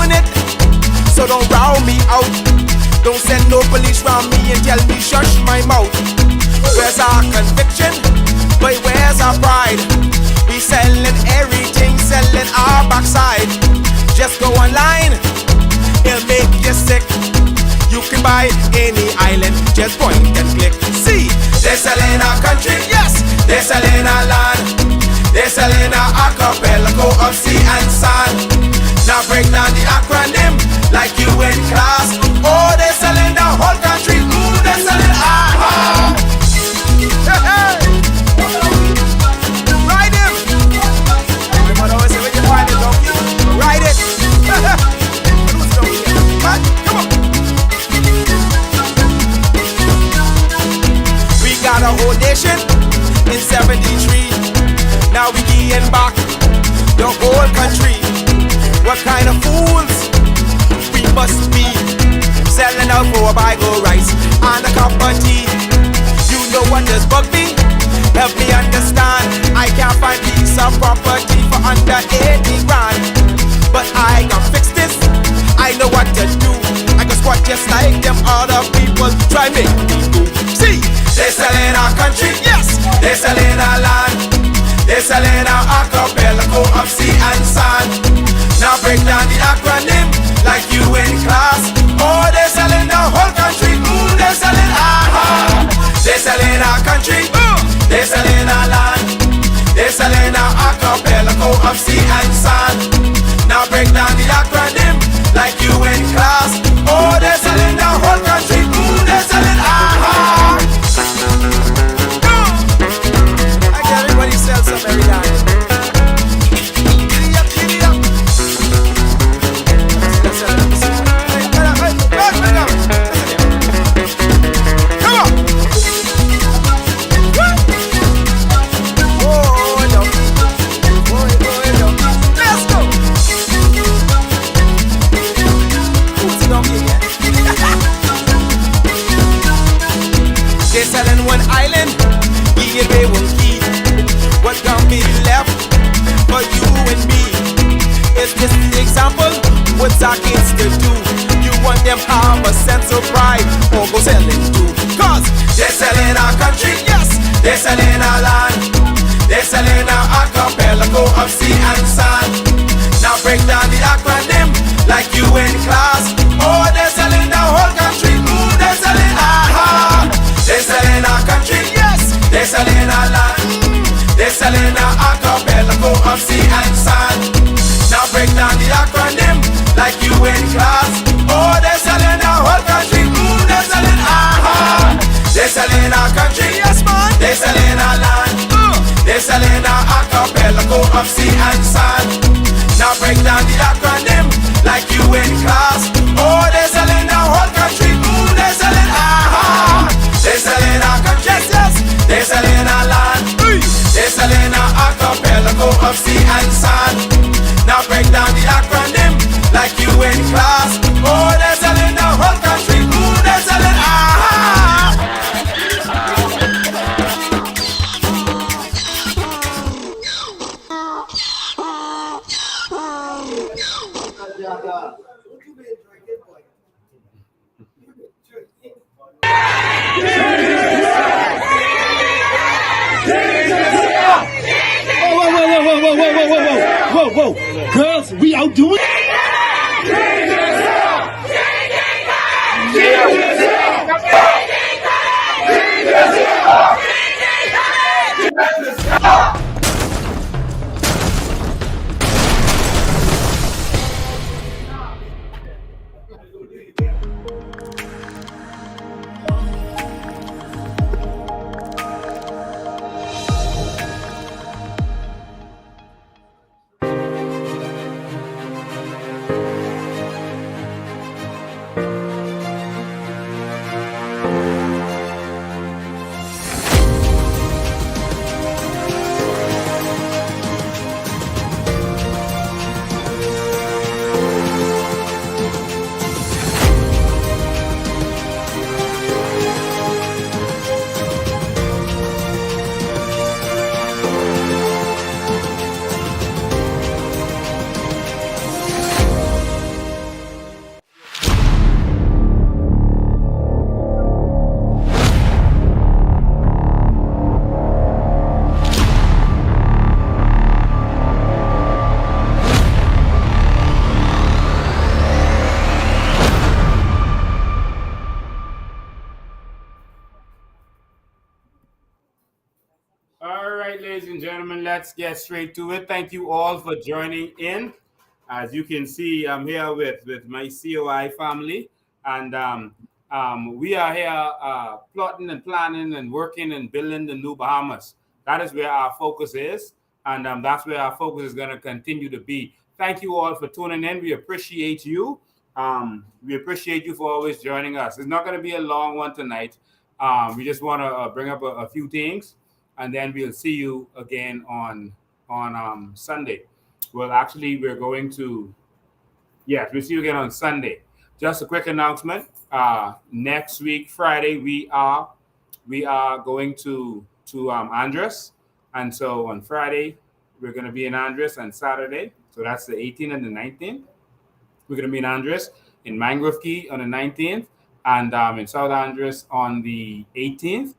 doing it, so don't round me out. Don't send no police round me and tell me shush my mouth. Where's our conviction? But where's our pride? We selling everything, selling our backside. Just go online, it'll make you sick. You can buy any island, just point and click. See, they're selling our country, yes, they're selling our land. They're selling our archipelago of sea and sand. Now break down the acronym like you in class. Oh, they're selling the whole country. Ooh, they're selling our hey, hey. Ride him. Everybody always say when you find a donkey, ride it. Come on. We got a whole nation in 73. Now we getting back the whole country. What kind of fools we must be, selling out for a bag of rice and a cup of tea. You know what does bug me? Help me understand. I can't find piece of property for under 80 grand, but I can fix this. I know what to do. I can squat just like them other people try make me do. See, they're selling our country, yes, they're selling our land. They're selling our archipelago of sea and sand. Now break down the acronym like you in class. Oh, they're selling the whole country. Ooh, they're selling our they're selling our country. They're selling our land. They're selling our archipelago of sea and sand. Now break down the acronym like you in class. Oh, they're selling the whole country. Ooh, they're selling our everybody sells some every night. Giddy up, giddy up. Come on. Oh, no. Let's go. Who's the donkey again? They're selling one island. Give away one key. What can be left for you and me? Is this the example? What's our kids to do? You want them have a sense of pride or go selling too? Cause they're selling our country, yes, they're selling our land. They're selling our archipelago of sea and sand. Now break down the acronym like you in class. Oh, they're selling the whole country. Ooh, they're selling our they're selling our country, yes, they're selling our land. They're selling our archipelago of sea and sand. Now break down the acronym like you in class. Oh, they're selling our whole country. Ooh, they're selling our they're selling our country, yes man. They're selling our land. They're selling our archipelago of sea and sand. Now break down the acronym like you in class. Oh, they're selling our whole country. Ooh, they're selling our they're selling our country, yes. They're selling our land. They're selling our archipelago of sea and sand. Now break down the acronym like you in class. Oh, they're selling the whole country. Ooh, they're selling Whoa, girls, we out doing ladies and gentlemen, let's get straight to it. Thank you all for joining in. As you can see, I'm here with my COI family, and we are here plotting and planning and working and building the new Bahamas. That is where our focus is, and that's where our focus is going to continue to be. Thank you all for tuning in. We appreciate you. We appreciate you for always joining us. It's not going to be a long one tonight. We just want to bring up a few things, and then we'll see you again on Sunday. Well, actually, we're going to, yes, we'll see you again on Sunday. Just a quick announcement. Next week, Friday, we are going to Andres, and so on Friday we're going to be in Andres, and Saturday, so that's the 18th and the 19th. We're going to be in Andres, in Mangrove Key on the 19th, and in South Andres on the 18th.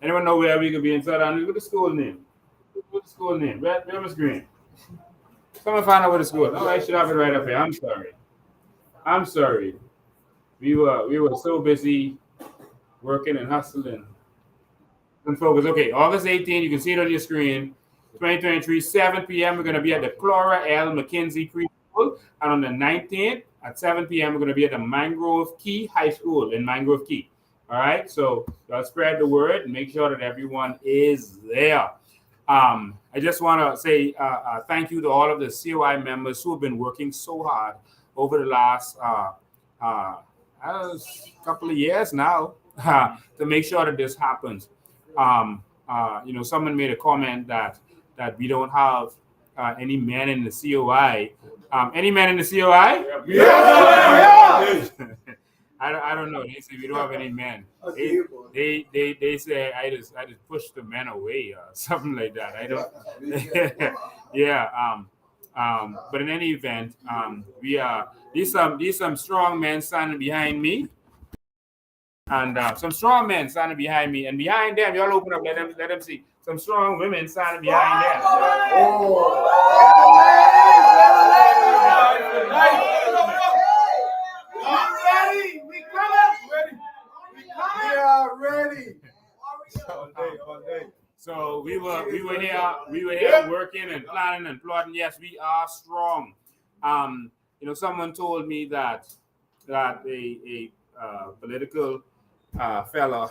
Anyone know where we could be in South Andres? What's the school name? What's the school name? Where was Green? Someone find out what the school is. Oh, I should have it right up here. I'm sorry. I'm sorry. We were so busy working and hustling and focus. Okay, August 18th, you can see it on your screen. 2023, 7 p.m. We're going to be at the Clara L. McKenzie Preschool. And on the 19th at 7 p.m., we're going to be at the Mangrove Key High School in Mangrove Key. All right, so spread the word and make sure that everyone is there. I just want to say thank you to all of the COI members who have been working so hard over the last couple of years now to make sure that this happens. Someone made a comment that we don't have any men in the COI. Any men in the COI? Yeah. I don't know. They say we don't have any men. They say I just push the men away or something like that. I don't. Yeah. But in any event, we are these some strong men standing behind me, and some strong men standing behind me, and behind them, y'all open up. Let them see some strong women standing behind them. We are ready. So we were here working and planning and plotting. Yes, we are strong. Someone told me that a political fella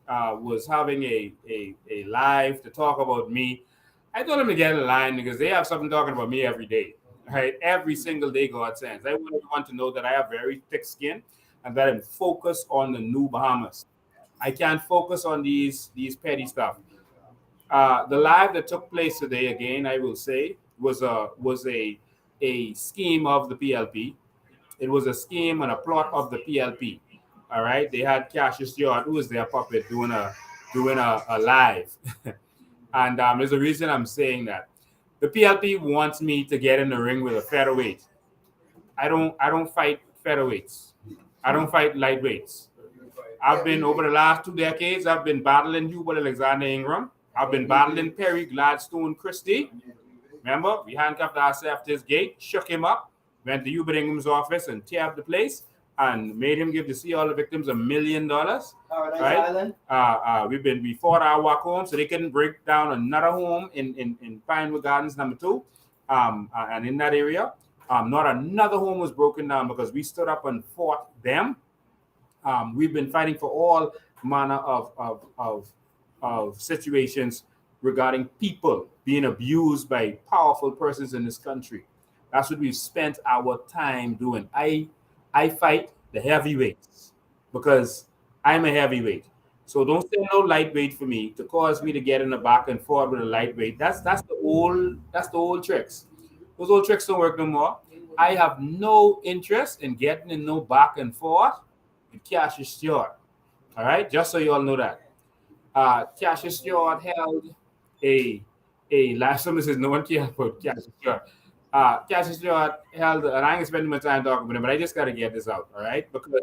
was having a live to talk about me. I told him to get in line because they have something talking about me every day. Right, every single day God sends. I want everyone to know that I have very thick skin and that I'm focused on the new Bahamas. I can't focus on these petty stuff. The live that took place today, again, I will say, was a scheme of the PLP. It was a scheme and a plot of the PLP. All right, they had Cassius Stewart, who was their puppet, doing a live, and there's a reason I'm saying that. The PLP wants me to get in the ring with a featherweight. I don't fight featherweights. I don't fight lightweights. I've been, over the last 2 decades, I've been battling Hubert Alexander Ingram. I've been battling Perry Gladstone Christie. Remember, we handcuffed ourselves to his gate, shook him up, went to Hubert Ingram's office and tear up the place and made him give all the victims $1 million. Right? We fought our walk home so they couldn't break down another home in Pinewood Gardens number 2. And in that area, not another home was broken down because we stood up and fought them. We've been fighting for all manner of situations regarding people being abused by powerful persons in this country. That's what we've spent our time doing. I fight the heavyweights because I'm a heavyweight. So don't say no lightweight for me to cause me to get in the back and forth with a lightweight. That's the old tricks. Those old tricks don't work no more. I have no interest in getting in no back and forth with Cassius Stewart. All right, just so you all know that. Cassius Stewart held a last somebody says no one cares about Cassius Stewart. Cassius Stewart held, and I ain't spending my time talking about him, but I just got to get this out, all right? Because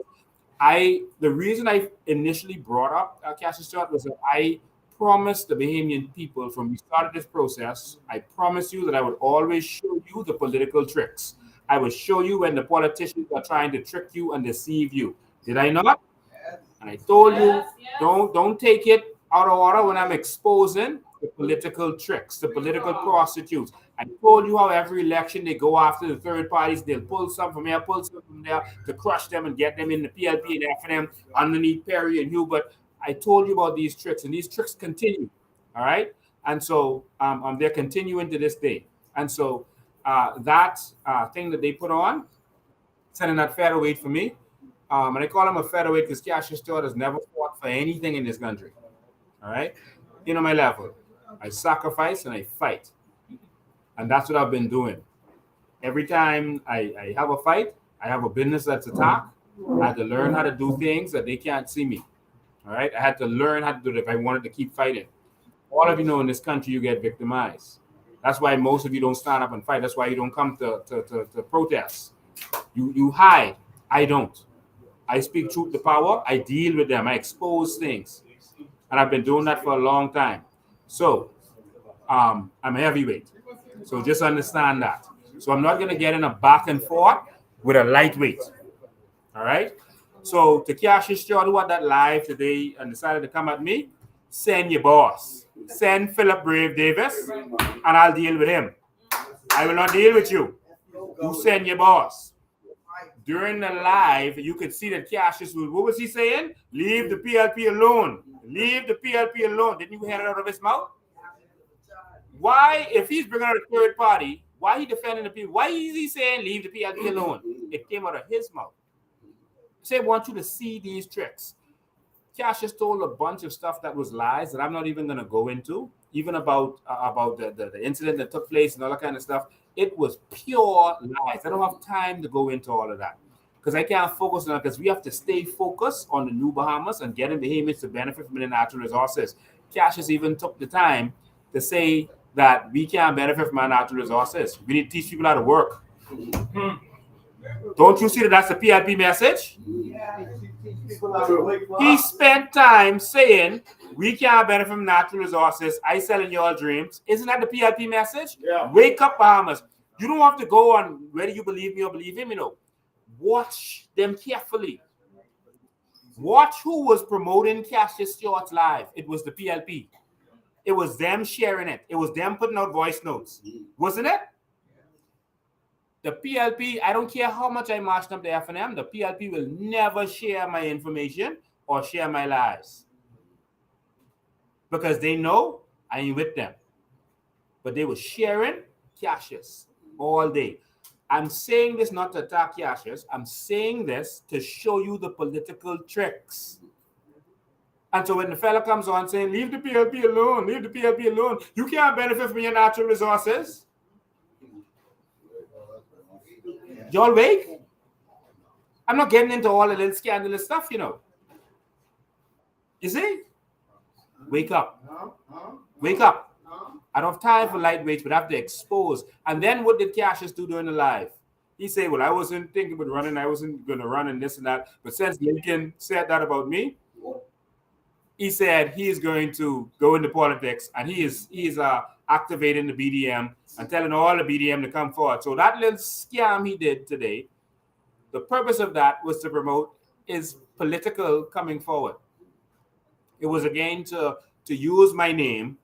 the reason I initially brought up Cassius Stewart was that I promised the Bahamian people from we started this process, I promised you that I would always show you the political tricks. I would show you when the politicians are trying to trick you and deceive you. Did I not? Yes. And I told you, don't take it out of order when I'm exposing the political tricks, the political prostitutes. I told you how every election they go after the third parties. They'll pull some from here, pull some from there to crush them and get them in the PLP and FNM underneath Perry and Hubert. I told you about these tricks, and these tricks continue. All right. And so they're continuing to this day. And so that thing that they put on, sending that featherweight for me, and I call him a featherweight because Cassius Stewart has never fought for anything in this country. All right. You know my level. I sacrifice and I fight. And that's what I've been doing. Every time I have a fight, I have a business that's attacked. I had to learn how to do things that they can't see me. All right. I had to learn how to do it if I wanted to keep fighting. All of you know in this country, you get victimized. That's why most of you don't stand up and fight. That's why you don't come to protest. You hide. I don't. I speak truth to power. I deal with them. I expose things. And I've been doing that for a long time. So I'm a heavyweight. So just understand that. So I'm not going to get in a back and forth with a lightweight. All right? So to Cassius Stewart, who had that live today and decided to come at me, send your boss. Send Philip Brave Davis, and I'll deal with him. I will not deal with you. You send your boss. During the live, you could see that Cassius was, what was he saying? Leave the PLP alone. Leave the PLP alone. Didn't you hear it out of his mouth? Why, if he's bringing out a third party, why he defending the people? Why is he saying leave the PLP alone? It came out of his mouth. Say, I want you to see these tricks. Cassius told a bunch of stuff that was lies that I'm not even going to go into, even about the incident that took place and all that kind of stuff. It was pure lies. I don't have time to go into all of that because I can't focus on it because we have to stay focused on the New Bahamas and getting Bahamians to benefit from the natural resources. Cassius even took the time to say that we can't benefit from our natural resources. We need to teach people how to work. Don't you see that that's the PLP message? He spent time saying we can't benefit from natural resources. I selling your dreams. Isn't that the PLP message? Yeah. Wake up, Bahamas. You don't have to go on whether you believe me or believe him, Watch them carefully. Watch who was promoting Cassius Stewart's live. It was the PLP. It was them sharing it. It was them putting out voice notes. Wasn't it? The PLP, I don't care how much I marched up the FNM, the PLP will never share my information or share my lies. Because they know I ain't with them. But they were sharing Cassius all day. I'm saying this not to attack Cassius. I'm saying this to show you the political tricks. And so when the fella comes on saying, leave the PLP alone, leave the PLP alone, you can't benefit from your natural resources. Y'all wake? I'm not getting into all the little scandalous stuff, You see? Wake up. Wake up. I don't have time for lightweights, but I have to expose. And then what did Cassius do during the live? He said, well, I wasn't thinking about running. I wasn't going to run and this and that. But since Lincoln said that about me, he said he is going to go into politics and he is activating the BDM and telling all the BDM to come forward. So that little scam he did today, the purpose of that was to promote his political coming forward. It was again to use my name,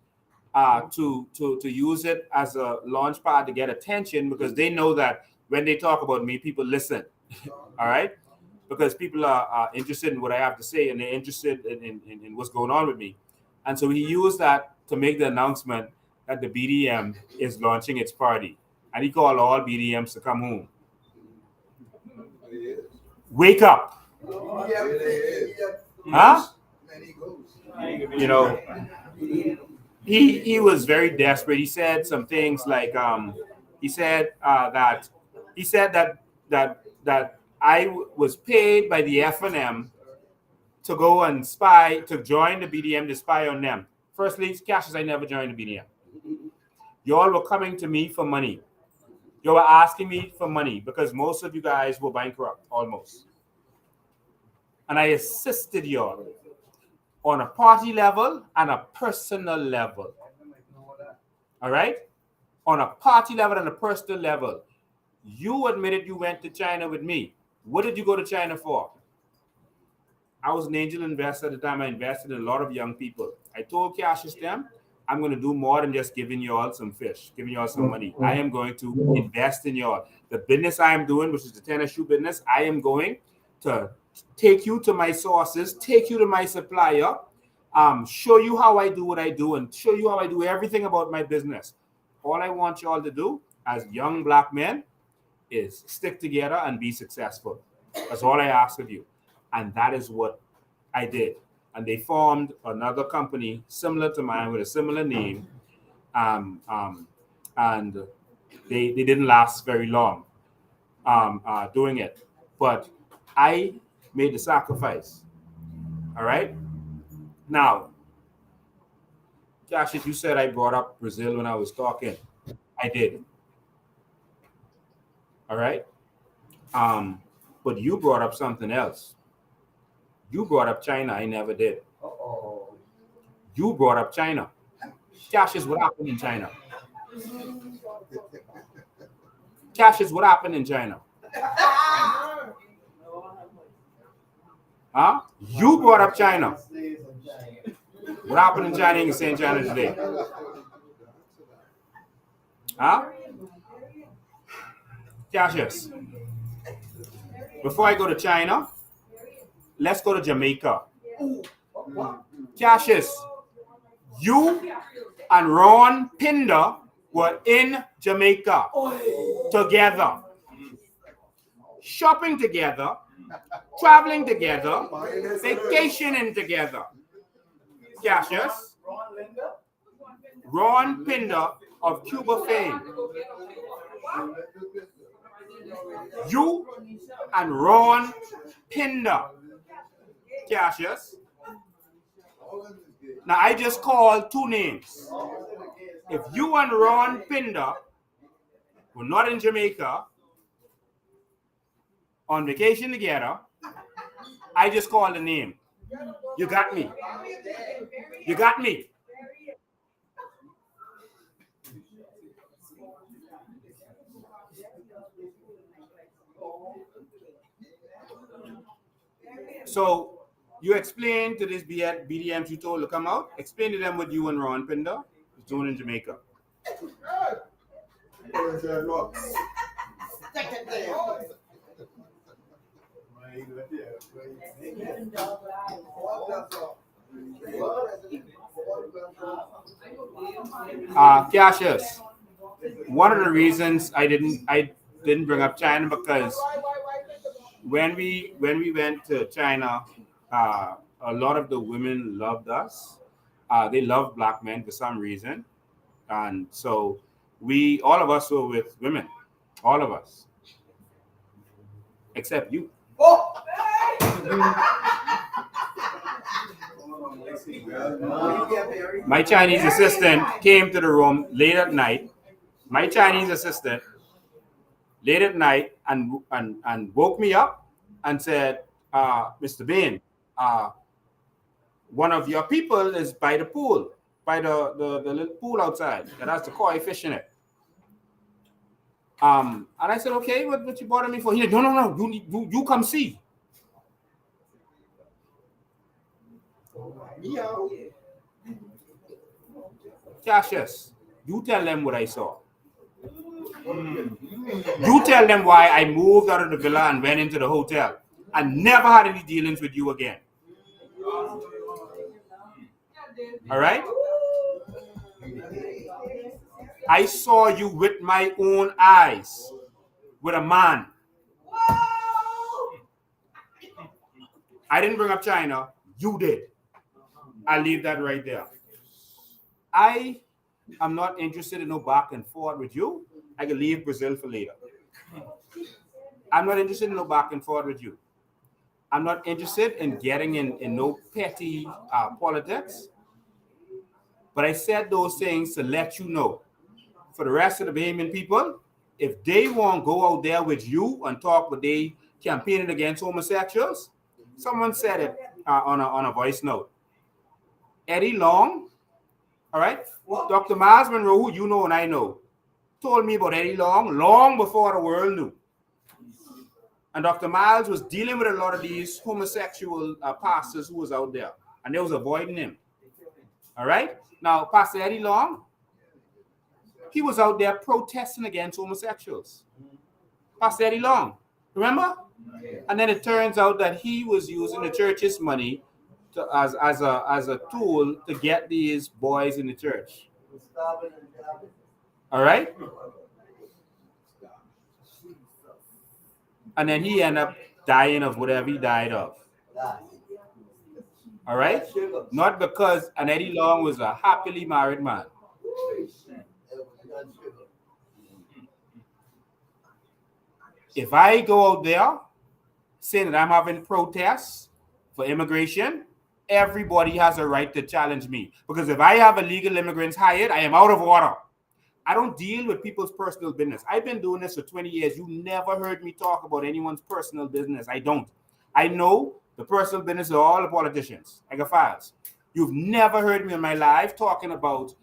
to use it as a launch pad to get attention because they know that when they talk about me, people listen. All right? Because people are interested in what I have to say and they're interested in what's going on with me. And so he used that to make the announcement that the BDM is launching its party. And he called all BDMs to come home. Wake up. Huh? He was very desperate. He said some things like he said that I was paid by the FNM to go and spy, to join the BDM to spy on them. Firstly, Cassius, I never joined the BDM. Y'all were coming to me for money. You were asking me for money because most of you guys were bankrupt, almost. And I assisted y'all on a party level and a personal level. All right? On a party level and a personal level. You admitted you went to China with me. What did you go to China for? I was an angel investor at the time. I invested in a lot of young people. I told Cassius them I'm going to do more than just giving you all some fish, giving you all some money. I am going to invest in you all. The business I am doing, which is the tennis shoe business, I am going to take you to my sources, take you to my supplier, show you how I do what I do, and show you how I do everything about my business. All I want you all to do as young black men is stick together and be successful. That's all I ask of you. And that is what I did. And they formed another company similar to mine with a similar name. And they didn't last very long doing it. But I made the sacrifice. All right? Now, Cassius, you said I brought up Brazil when I was talking. I did. All right? But you brought up something else. You brought up China. I never did. You brought up China. Cassius, what happened in China? Cassius, what happened in China? Huh? You brought up China. What happened in China? You can say in China today. Huh? Cassius, before I go to China, let's go to Jamaica. Cassius, you and Ron Pinder were in Jamaica together, shopping together, traveling together, vacationing together. Cassius, Ron Pinder of Cuba fame. You and Ron Pinder. Cassius. Now I just called two names. If you and Ron Pinder were not in Jamaica on vacation together, I just called a name. You got me. You got me. So you explain to this BDMs you told to come out. Explain to them what you and Ron Pinder was doing in Jamaica. Cassius, one of the reasons I didn't bring up China because when we went to China, a lot of the women loved us. They loved black men for some reason, and so all of us were with women, all of us, except you. My Chinese assistant came to the room late at night. My Chinese assistant late at night and woke me up and said, Mr. Bain, one of your people is by the pool, by the little pool outside that has the koi fish in it. And I said, okay, what you bothering me for? He said, no, you come see. Cassius, you tell them what I saw. You tell them why I moved out of the villa and went into the hotel and never had any dealings with you again. All right? I saw you with my own eyes with a man. I didn't bring up China. You did. I'll leave that right there. I am not interested in no back and forth with you. I can leave Brazil for later. I'm not interested in no back and forth with you. I'm not interested in getting in no petty politics. But I said those things to let you know. For the rest of the Bahamian people, if they won't go out there with you and talk what they campaigning against homosexuals, someone said it on a voice note. Eddie Long, all right? Dr. Miles Monroe, who you know and I know, told me about Eddie long before the world knew. And Dr. Miles was dealing with a lot of these homosexual pastors who was out there, and they was avoiding him. All right. Now, Pastor Eddie Long, he was out there protesting against homosexuals. Pastor Eddie Long, remember? And then it turns out that he was using the church's money as a tool to get these boys in the church. All right? And then he ended up dying of whatever he died of. All right? Not because an Eddie Long was a happily married man. If I go out there saying that I'm having protests for immigration, everybody has a right to challenge me. Because if I have illegal immigrants hired, I am out of order. I don't deal with people's personal business. I've been doing this for 20 years. You never heard me talk about anyone's personal business. I don't. I know the personal business of all the politicians. I got files. You've never heard me in my life talking about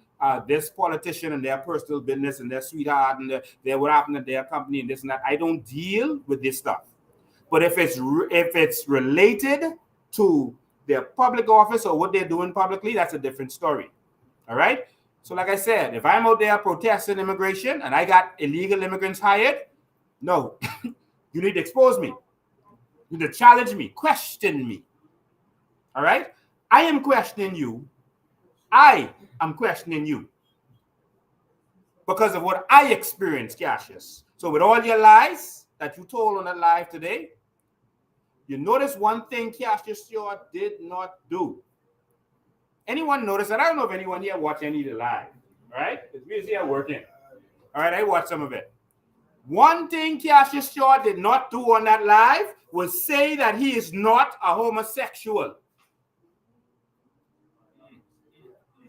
this politician and their personal business and their sweetheart and their what happened at their company and this and that. I don't deal with this stuff. But if it's related to their public office or what they're doing publicly, that's a different story. All right? So like I said, if I'm out there protesting immigration and I got illegal immigrants hired, no, you need to expose me. You need to challenge me, question me. All right? I am questioning you. I am questioning you because of what I experienced, Cassius. So with all your lies that you told on that live today, you notice one thing Cassius Stewart did not do. Anyone notice that? I don't know if anyone here watched any of the live, right? It's me here working. All right, I watched some of it. One thing Cassius Stewart did not do on that live was say that he is not a homosexual.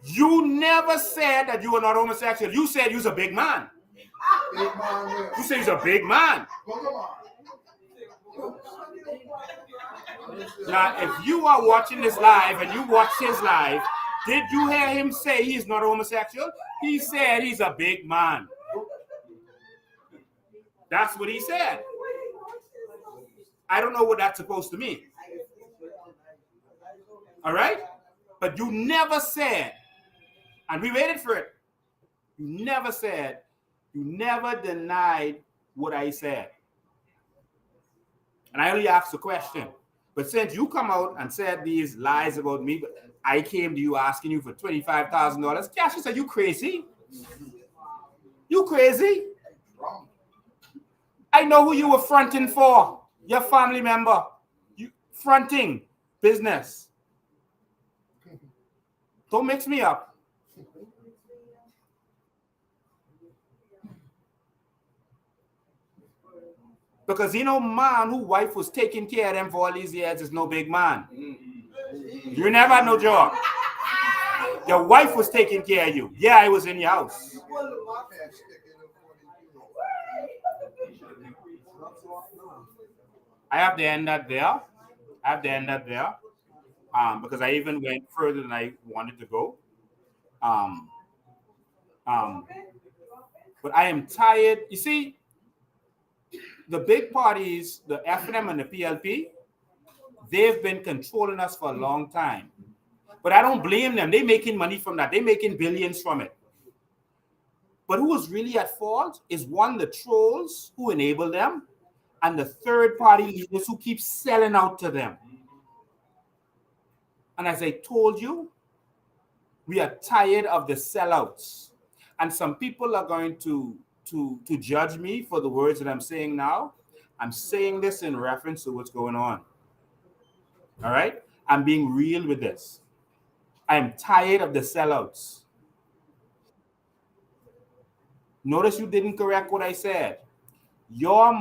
You never said that you were not homosexual. You said you was a big man. You said he's a big man. Now, if you are watching this live and you watched his live, did you hear him say he's not homosexual? He said he's a big man. That's what he said. I don't know what that's supposed to mean. All right? But you never said, and we waited for it. You never said, you never denied what I said. And I only asked a question. But since you come out and said these lies about me, I came to you asking you for $25,000. Cassius said, you crazy? You crazy? I know who you were fronting for. Your family member. You fronting business. Don't mix me up. Because man whose wife was taking care of them for all these years is no big man. You never had no job. Your wife was taking care of you. Yeah, I was in your house. I have to end that there. Because I even went further than I wanted to go. But I am tired. You see, the big parties, the FNM and the PLP, they've been controlling us for a long time. But I don't blame them. They're making money from that. They're making billions from it. But who is really at fault is one, the trolls who enable them, and the third-party leaders who keep selling out to them. And as I told you, we are tired of the sellouts. And some people are going to judge me for the words that I'm saying now. I'm saying this in reference to what's going on. All right? I'm being real with this. I'm tired of the sellouts. Notice you didn't correct what I said. Your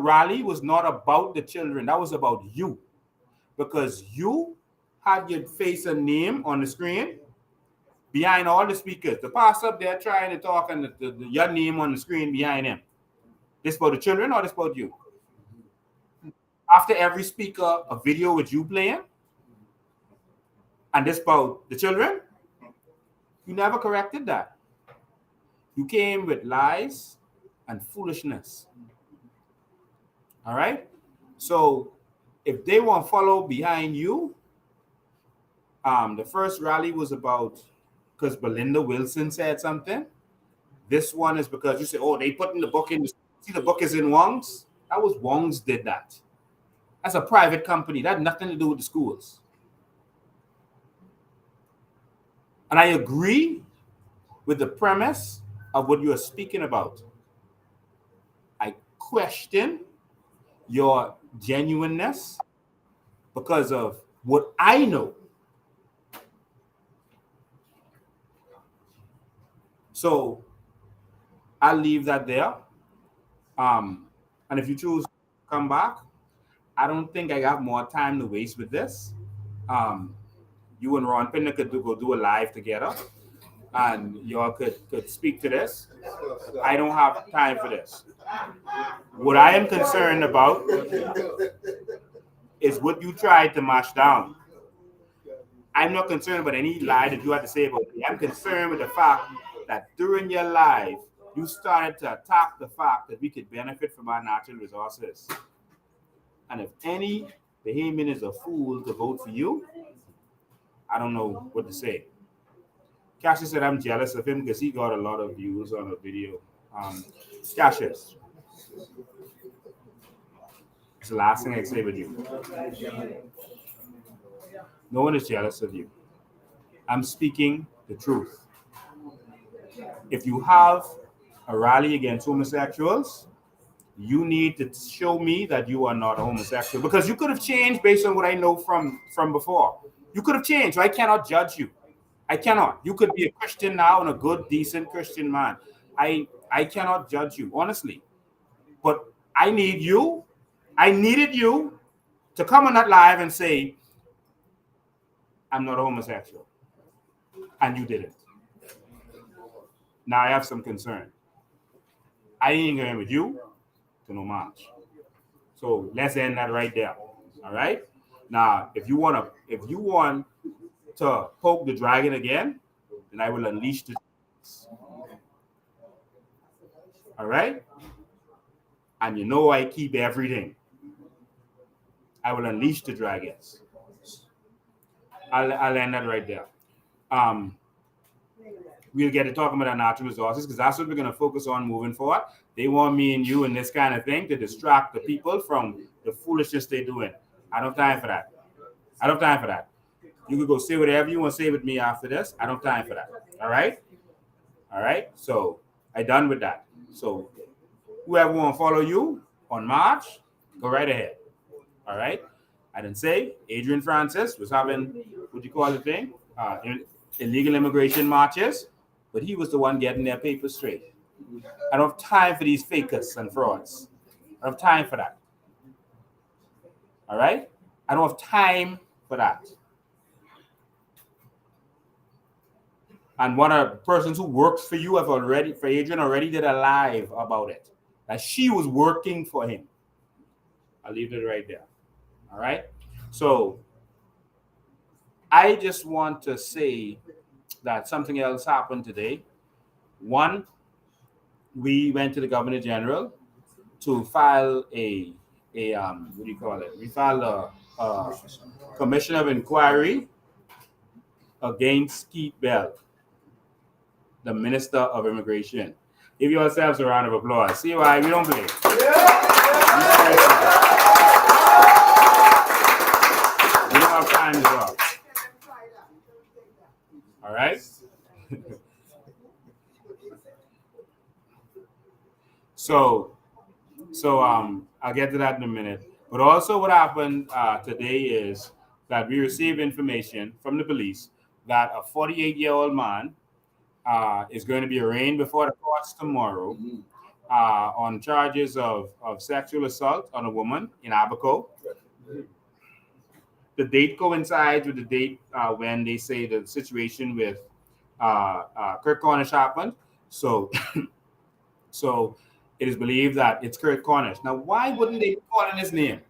rally was not about the children. That was about you. Because you had your face and name on the screen behind all the speakers. The pastor up there trying to talk and your name on the screen behind him. This about the children or this about you? After every speaker, a video with you playing? And this about the children? You never corrected that. You came with lies and foolishness. All right? So if they want to follow behind you, The first rally was about because Belinda Wilson said something. This one is because you say, oh, they put in the book in. See, the book is in Wong's. That was Wong's did that. That's a private company. That had nothing to do with the schools. And I agree with the premise of what you are speaking about. I question your genuineness because of what I know. So I'll leave that there. And if you choose to come back, I don't think I have more time to waste with this. You and Ron Pinner could go do a live together, and y'all could speak to this. I don't have time for this. What I am concerned about is what you tried to mash down. I'm not concerned about any lie that you had to say about me. I'm concerned with the fact that during your life, you started to attack the fact that we could benefit from our natural resources. And if any Bahamian is a fool to vote for you, I don't know what to say. Cassius said I'm jealous of him because he got a lot of views on a video. Cassius, it's the last thing I say with you. No one is jealous of you. I'm speaking the truth. If you have a rally against homosexuals, you need to show me that you are not a homosexual, because you could have changed based on what I know from before. You could have changed. So I cannot judge you. I cannot. You could be a Christian now and a good, decent Christian man. I cannot judge you, honestly. But I needed you to come on that live and say, I'm not a homosexual. And you didn't. Now I have some concern. I ain't going with you to no march. So let's end that right there. All right. Now, if you want to poke the dragon again, then I will unleash the dragons. All right. And you know I keep everything. I will unleash the dragons. I'll end that right there. We'll get to talking about our natural resources because that's what we're going to focus on moving forward. They want me and you in this kind of thing to distract the people from the foolishness they're doing. I don't have time for that. You could go say whatever you want to say with me after this. I don't have time for that. All right. So I done with that. So whoever want to follow you on March, go right ahead. All right. I didn't say Adrian Francis was having, what do you call the thing? Illegal immigration marches, but he was the one getting their papers straight. I don't have time for these fakers and frauds. I don't have time for that. All right? I don't have time for that. And one of the persons who works for you for Adrian already did a live about it. That she was working for him. I'll leave it right there. All right? So I just want to say that something else happened today. One, we went to the Governor General to file a what do you call it? We filed a commission of inquiry against Keith Bell, the Minister of Immigration. Give yourselves a round of applause. See why we don't play. We don't have time to talk. All right. So I'll get to that in a minute. But also what happened today is that we received information from the police that a 48-year-old man is going to be arraigned before the courts tomorrow on charges of sexual assault on a woman in Abaco. The date coincides with the date when they say the situation with Kirk Cornish happened. So it is believed that it's Kirk Cornish. Now, why wouldn't they be calling his name?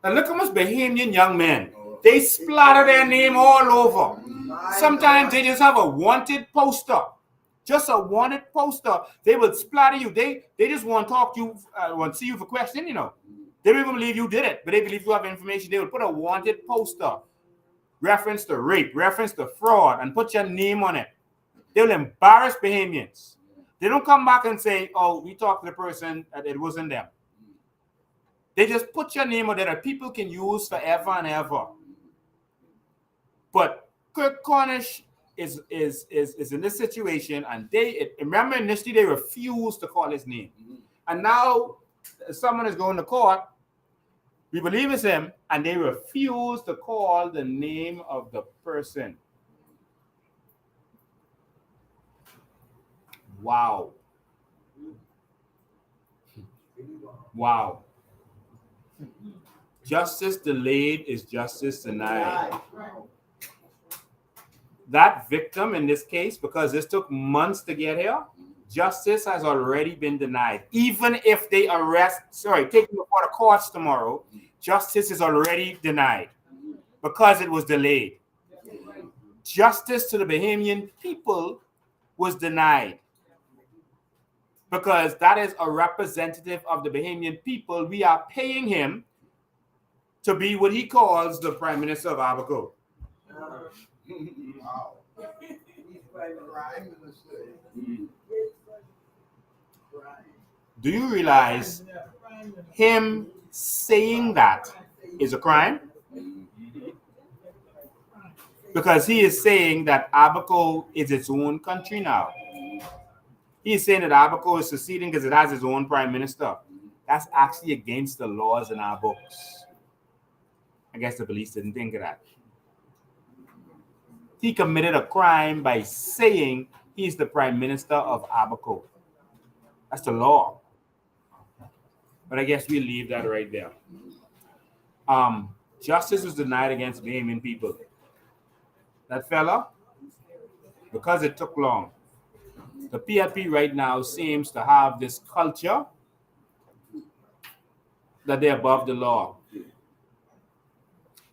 Now, look how much Bahamian young men. They splatter their name all over. Sometimes they just have a wanted poster. Just a wanted poster. They will splatter you. They just want to talk to you, want to see you for question, you know. They don't even believe you did it, but they believe you have information. They will put a wanted poster reference to rape, reference to fraud, and put your name on it, they will embarrass Bahamians. They don't come back and say, oh, we talked to the person that it wasn't them. They just put your name on there that people can use forever and ever. But Kirk Cornish is in this situation, and remember initially they refused to call his name. And now someone is going to court, we believe it's him, and they refuse to call the name of the person. Wow. Wow. Justice delayed is justice denied. That victim in this case, because this took months to get here, justice has already been denied. Even if they take him before the courts tomorrow, justice is already denied because it was delayed. Justice to the Bahamian people was denied because that is a representative of the Bahamian people. We are paying him to be what he calls the Prime Minister of Abaco. Wow. Do you realize him saying that is a crime? Because he is saying that Abaco is its own country now. He is saying that Abaco is seceding because it has its own prime minister. That's actually against the laws in our books. I guess the police didn't think of that. He committed a crime by saying he's the prime minister of Abaco. That's the law. But I guess we'll leave that right there. Justice was denied against Bahamian people. That fella, because it took long, the PLP right now seems to have this culture that they're above the law.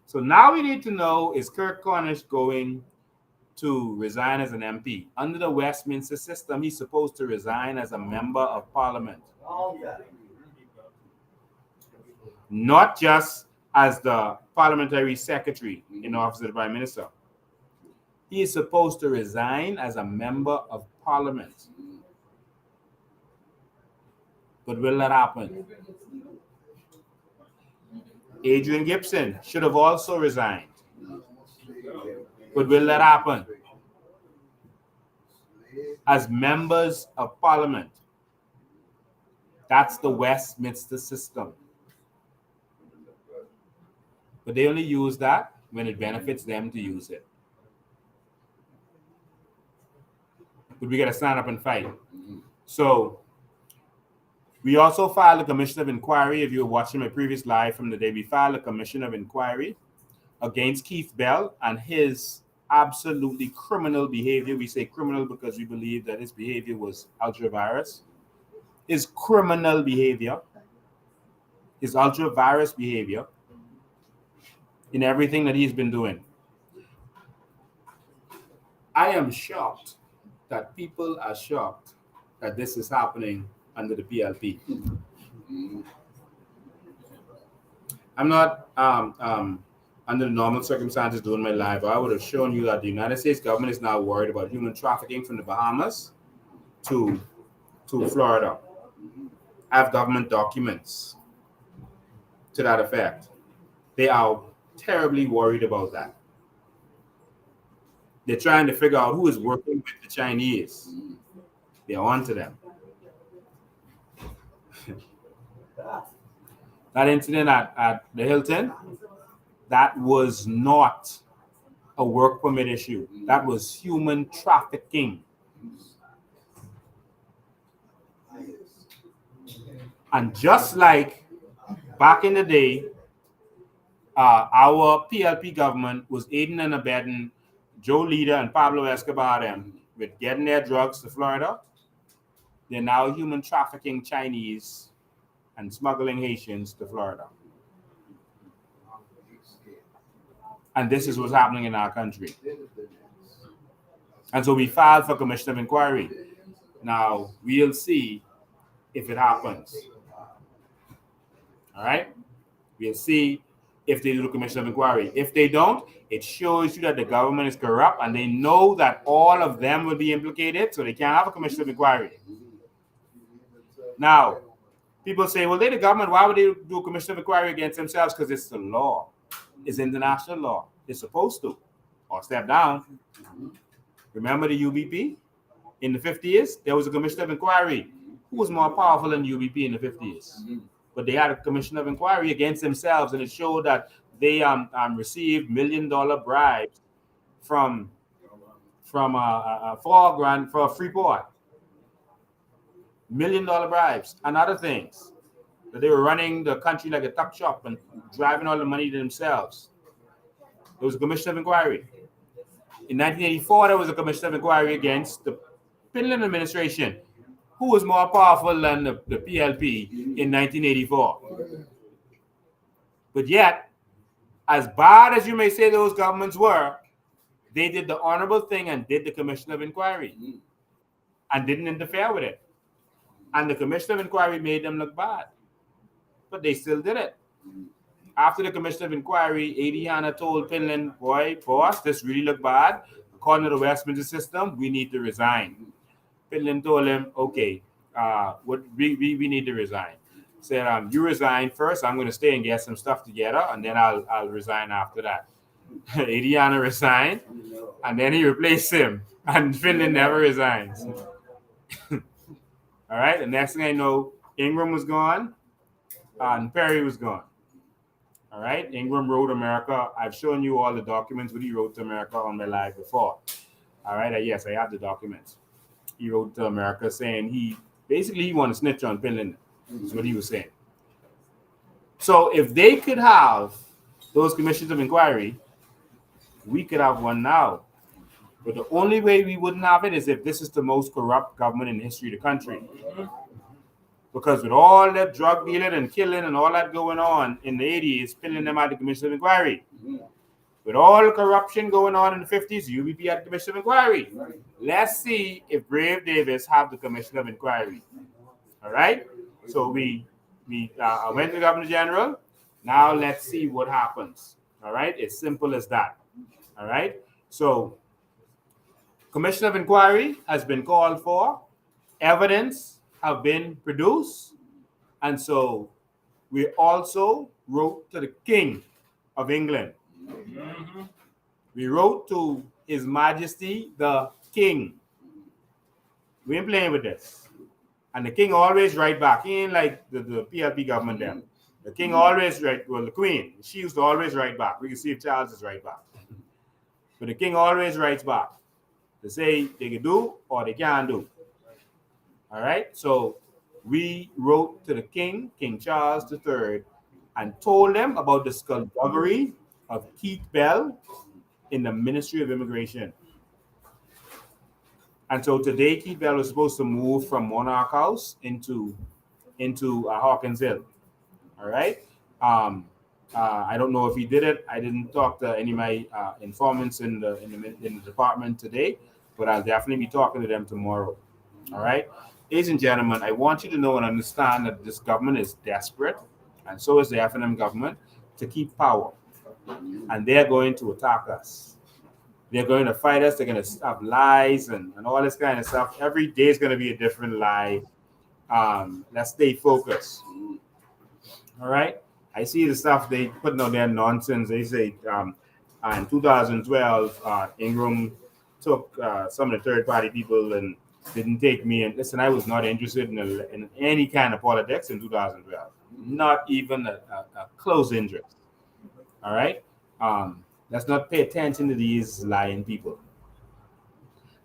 So now we need to know, is Kirk Cornish going to resign as an MP? Under the Westminster system, he's supposed to resign as a member of parliament. Not just as the parliamentary secretary in the office of the prime minister. He is supposed to resign as a member of parliament. But will that happen? Adrian Gibson should have also resigned. But will that happen? As members of parliament. That's the Westminster system. But they only use that when it benefits them to use it. But we got to stand up and fight. So we also filed a commission of inquiry. If you were watching my previous live from the day, we filed a commission of inquiry against Keith Bell and his absolutely criminal behavior. We say criminal because we believe that his behavior was ultra-virus. His criminal behavior, his ultra-virus behavior in everything that he's been doing. I am shocked that people are shocked that this is happening under the PLP. I'm not under the normal circumstances doing my live. I would have shown you that the United States government is now worried about human trafficking from the Bahamas to Florida. I have government documents to that effect. They are terribly worried about that. They're trying to figure out who is working with the Chinese. They're on to them. That incident at the Hilton, that was not a work permit issue. That was human trafficking. And just like back in the day, our PLP government was aiding and abetting Joe Lida and Pablo Escobar with getting their drugs to Florida. They're now human trafficking Chinese and smuggling Haitians to Florida. And this is what's happening in our country. And so we filed for commission of inquiry. Now, we'll see if it happens. All right? We'll see if they do the commission of inquiry. If they don't, it shows you that the government is corrupt, and they know that all of them will be implicated, so they can't have a commission of inquiry. Now, people say, well, they're the government. Why would they do a commission of inquiry against themselves? Because it's the law. It's international law. They're supposed to. Or step down. Remember the UBP? In the 50s, there was a commission of inquiry. Who was more powerful than UBP in the 50s? But they had a commission of inquiry against themselves, and it showed that they received $1 million bribes from $4 grand for a Freeport. $1 million bribes and other things. That they were running the country like a tuck shop and driving all the money to themselves. There was a commission of inquiry. In 1984, there was a commission of inquiry against the Finland administration. Who was more powerful than the PLP in 1984? But yet, as bad as you may say those governments were, they did the honorable thing and did the commission of inquiry and didn't interfere with it. And the commission of inquiry made them look bad. But they still did it. After the commission of inquiry, A.D. Hanna told Finland, boy, boss, this really look bad. According to the Westminster system, we need to resign. Finland told him, okay, we need to resign. Said, you resign first. I'm going to stay and get some stuff together, and then I'll resign after that. A.D. Hanna resigned, and then he replaced him, and Finland never resigns. All right, the next thing I know, Ingram was gone, and Perry was gone. All right, Ingram wrote America. I've shown you all the documents what he wrote to America on my live before. All right, yes, I have the documents. He wrote to America saying he wanted to snitch on Finland, is what he was saying. So if they could have those commissions of inquiry, we could have one now. But the only way we wouldn't have it is if this is the most corrupt government in the history of the country. Because with all that drug dealing and killing and all that going on in the 80s, Finland them had the commission of inquiry. With all the corruption going on in the 50s, UBP had the commission of inquiry. Let's see if Brave Davis have the commission of inquiry. All right? So we went to the Governor General. Now let's see what happens. All right? It's simple as that. All right? So commission of inquiry has been called for. Evidence have been produced. And so we also wrote to the King of England. We wrote to His Majesty the King. We ain't playing with this. And the King always write back. He ain't like the PLP government there. The King always write, well, the Queen, she used to always write back. We can see if Charles is right back. But the King always writes back to say they can do or they can't do. All right? So we wrote to the King, King Charles III, and told them about the skullduggery of Keith Bell in the Ministry of Immigration. And so today, Keith Bell was supposed to move from Monarch House into Hawkins Hill. All right. I don't know if he did it. I didn't talk to any of my informants in the department today, but I'll definitely be talking to them tomorrow. All right. Ladies and gentlemen, I want you to know and understand that this government is desperate, and so is the FNM government, to keep power. And they're going to attack us. They're going to fight us. They're going to have lies and all this kind of stuff. Every day is going to be a different lie. Let's stay focused. All right. I see the stuff they putting out there nonsense. They say in 2012, Ingram took some of the third-party people and didn't take me. And listen, I was not interested in any kind of politics in 2012. Not even a close interest. All right. Let's not pay attention to these lying people.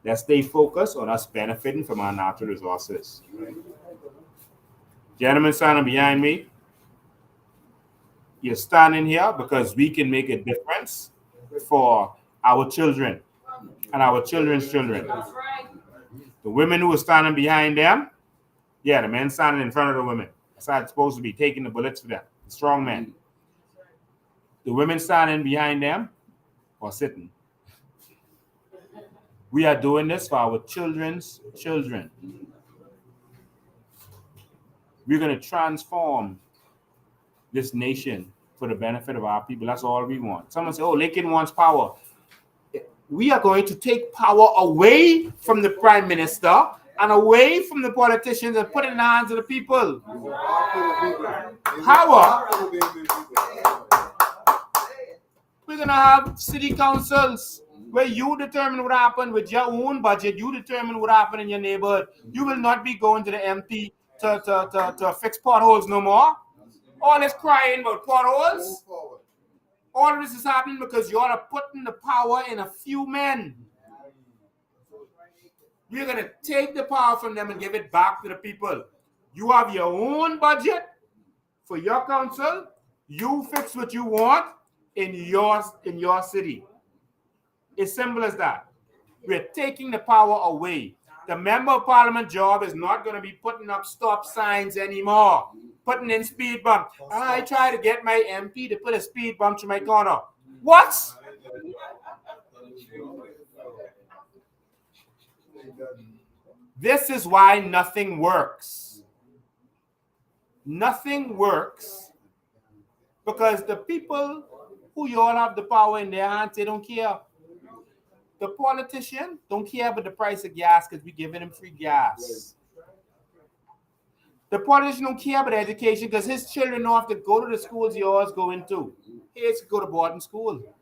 Let's stay focused on us benefiting from our natural resources. Gentlemen standing behind me, you're standing here because we can make a difference for our children and our children's children. The women who are standing behind them, the men standing in front of the women. That's how it's supposed to be, taking the bullets for them. The strong men. The women standing behind them or sitting. We are doing this for our children's children. We're going to transform this nation for the benefit of our people. That's all we want. Someone say, oh, Lincoln wants power. We are going to take power away from the prime minister and away from the politicians and put it in the hands of the people. Power. We're going to have city councils where you determine what happened with your own budget. You determine what happened in your neighborhood. You will not be going to the MP to fix potholes no more. All this crying about potholes. All of this is happening because you are putting the power in a few men. We're going to take the power from them and give it back to the people. You have your own budget for your council. You fix what you want in your city. It's simple as that. We're taking the power away. The member of parliament job is not going to be putting up stop signs anymore, putting in speed bumps. I try to get my MP to put a speed bump to my corner. What? This is why nothing works. Nothing works because the people who you all have the power in their hands, they don't care. The politician don't care about the price of gas because we're giving him free gas. The politician don't care about education because his children don't have to go to the schools yours go into. He has to go to boarding school.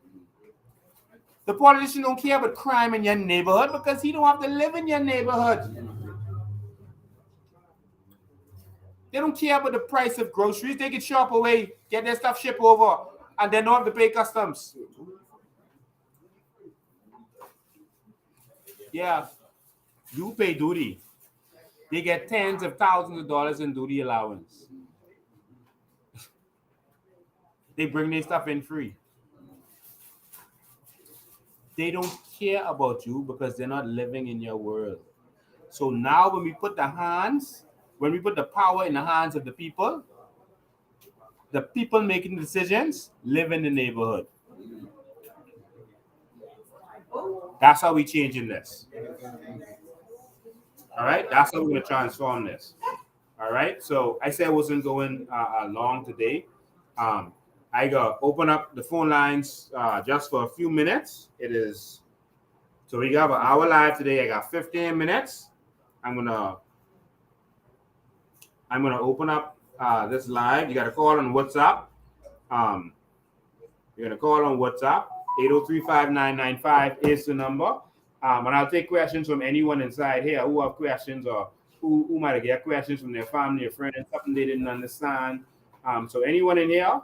The politician don't care about crime in your neighborhood because he don't have to live in your neighborhood. They don't care about the price of groceries. They can shop away, get their stuff shipped over, and they don't have to pay customs. Yeah, you pay duty. They get tens of thousands of dollars in duty allowance. They bring their stuff in free. They don't care about you because they're not living in your world. So now when we put the power in the hands of the people making decisions live in the neighborhood. That's how we changing this. All right, that's how we're going to transform this. All right, so I said I wasn't going long today. I got open up the phone lines just for a few minutes. So we got an hour live today. I got 15 minutes. I'm gonna open up this live. You got to call on WhatsApp. You're gonna call on WhatsApp. 803-5995 is the number. And I'll take questions from anyone inside here who have questions or who might get questions from their family or friends, something they didn't understand. So anyone in here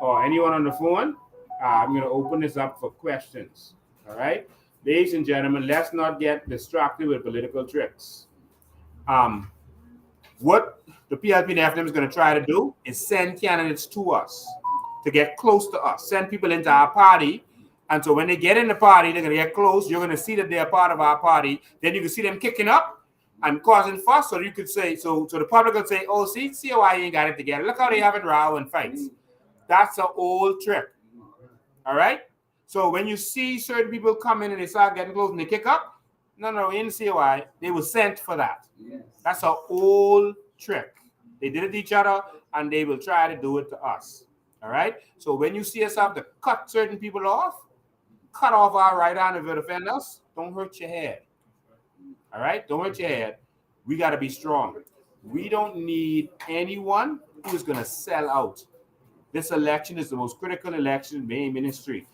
or anyone on the phone, I'm going to open this up for questions. All right. Ladies and gentlemen, let's not get distracted with political tricks. What the PLP and FNM is going to try to do is send candidates to us to get close to us, send people into our party. And so when they get in the party, they're going to get close. You're going to see that they're part of our party. Then you can see them kicking up and causing fuss. So you could say, so the public will say, oh, see why you ain't got it together. Look how they having row and fights. That's an old trick. All right? So when you see certain people come in and they start getting close and they kick up, no, in COI, they were sent for that. That's an old trick. They did it to each other and they will try to do it to us. All right? So when you see us have to cut certain people off, cut off our right hand if it offends us, don't hurt your head. All right? Don't hurt your head. We got to be strong. We don't need anyone who is going to sell out. This election is the most critical election in Bahamian history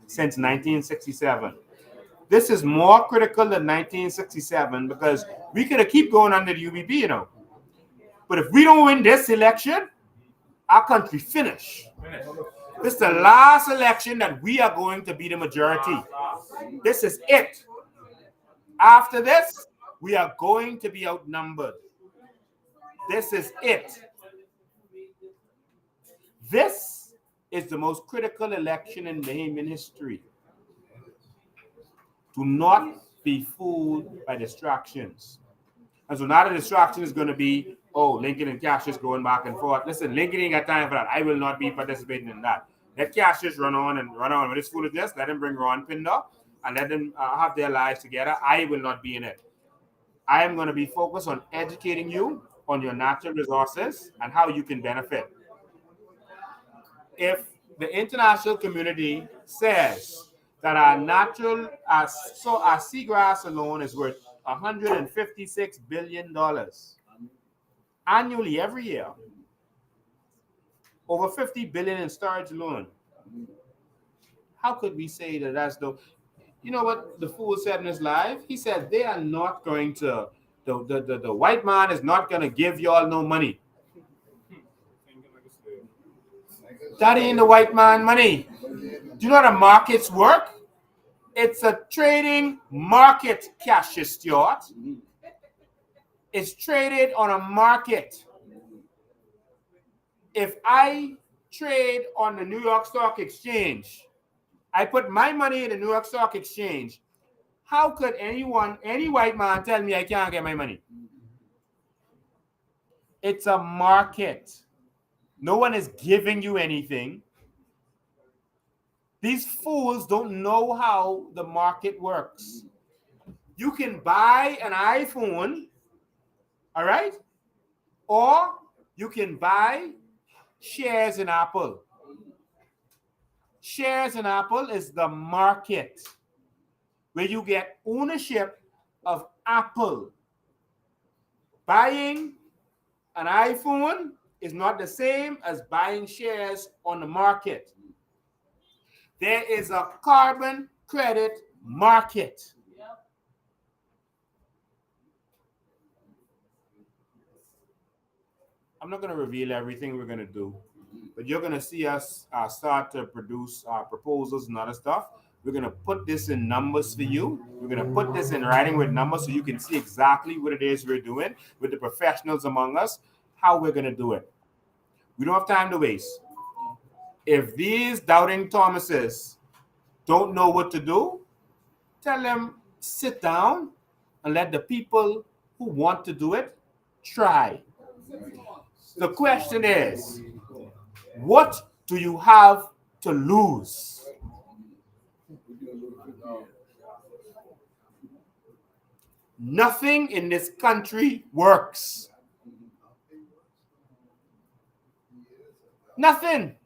since 1967. This is more critical than 1967 because we could have keep going under the UBP, you know. But if we don't win this election, our country finish. This is the last election that we are going to be the majority. This is it. After this, we are going to be outnumbered. This is it. This is the most critical election in Bahamian history. Do not be fooled by distractions. And so now the distraction is going to be, oh, Lincoln and Cassius going back and forth. Listen, Lincoln ain't got time for that. I will not be participating in that. Let Cassius run on with this foolishness. Let him bring Ron Pinder and let them have their lives together. I will not be in it. I am going to be focused on educating you on your natural resources and how you can benefit. if the international community says that our natural, our seagrass alone is worth $156 billion annually every year, over 50 billion in storage alone. How could we say that that's the, you know what the fool said in his live? He said they are not going to, the white man is not going to give y'all no money. That ain't the white man money. Do you know how the markets work? It's a trading market, Cassius Stewart. It's traded on a market. If I trade on the New York Stock Exchange, I put my money in the New York Stock Exchange. How could anyone, any white man tell me I can't get my money? It's a market. No one is giving you anything. These fools don't know how the market works. You can buy an iPhone, all right? Or you can buy shares in Apple. Shares in Apple is the market where you get ownership of Apple. Buying an iPhone is not the same as buying shares on the market. There is a carbon credit market. I'm not going to reveal everything we're going to do, but you're going to see us start to produce proposals and other stuff. We're going to put this in numbers for you. We're going to put this in writing with numbers so you can see exactly what it is we're doing with the professionals among us, how we're going to do it. We don't have time to waste. If these doubting Thomases don't know what to do, tell them sit down and let the people who want to do it try. The question is, what do you have to lose? Nothing in this country works. Nothing.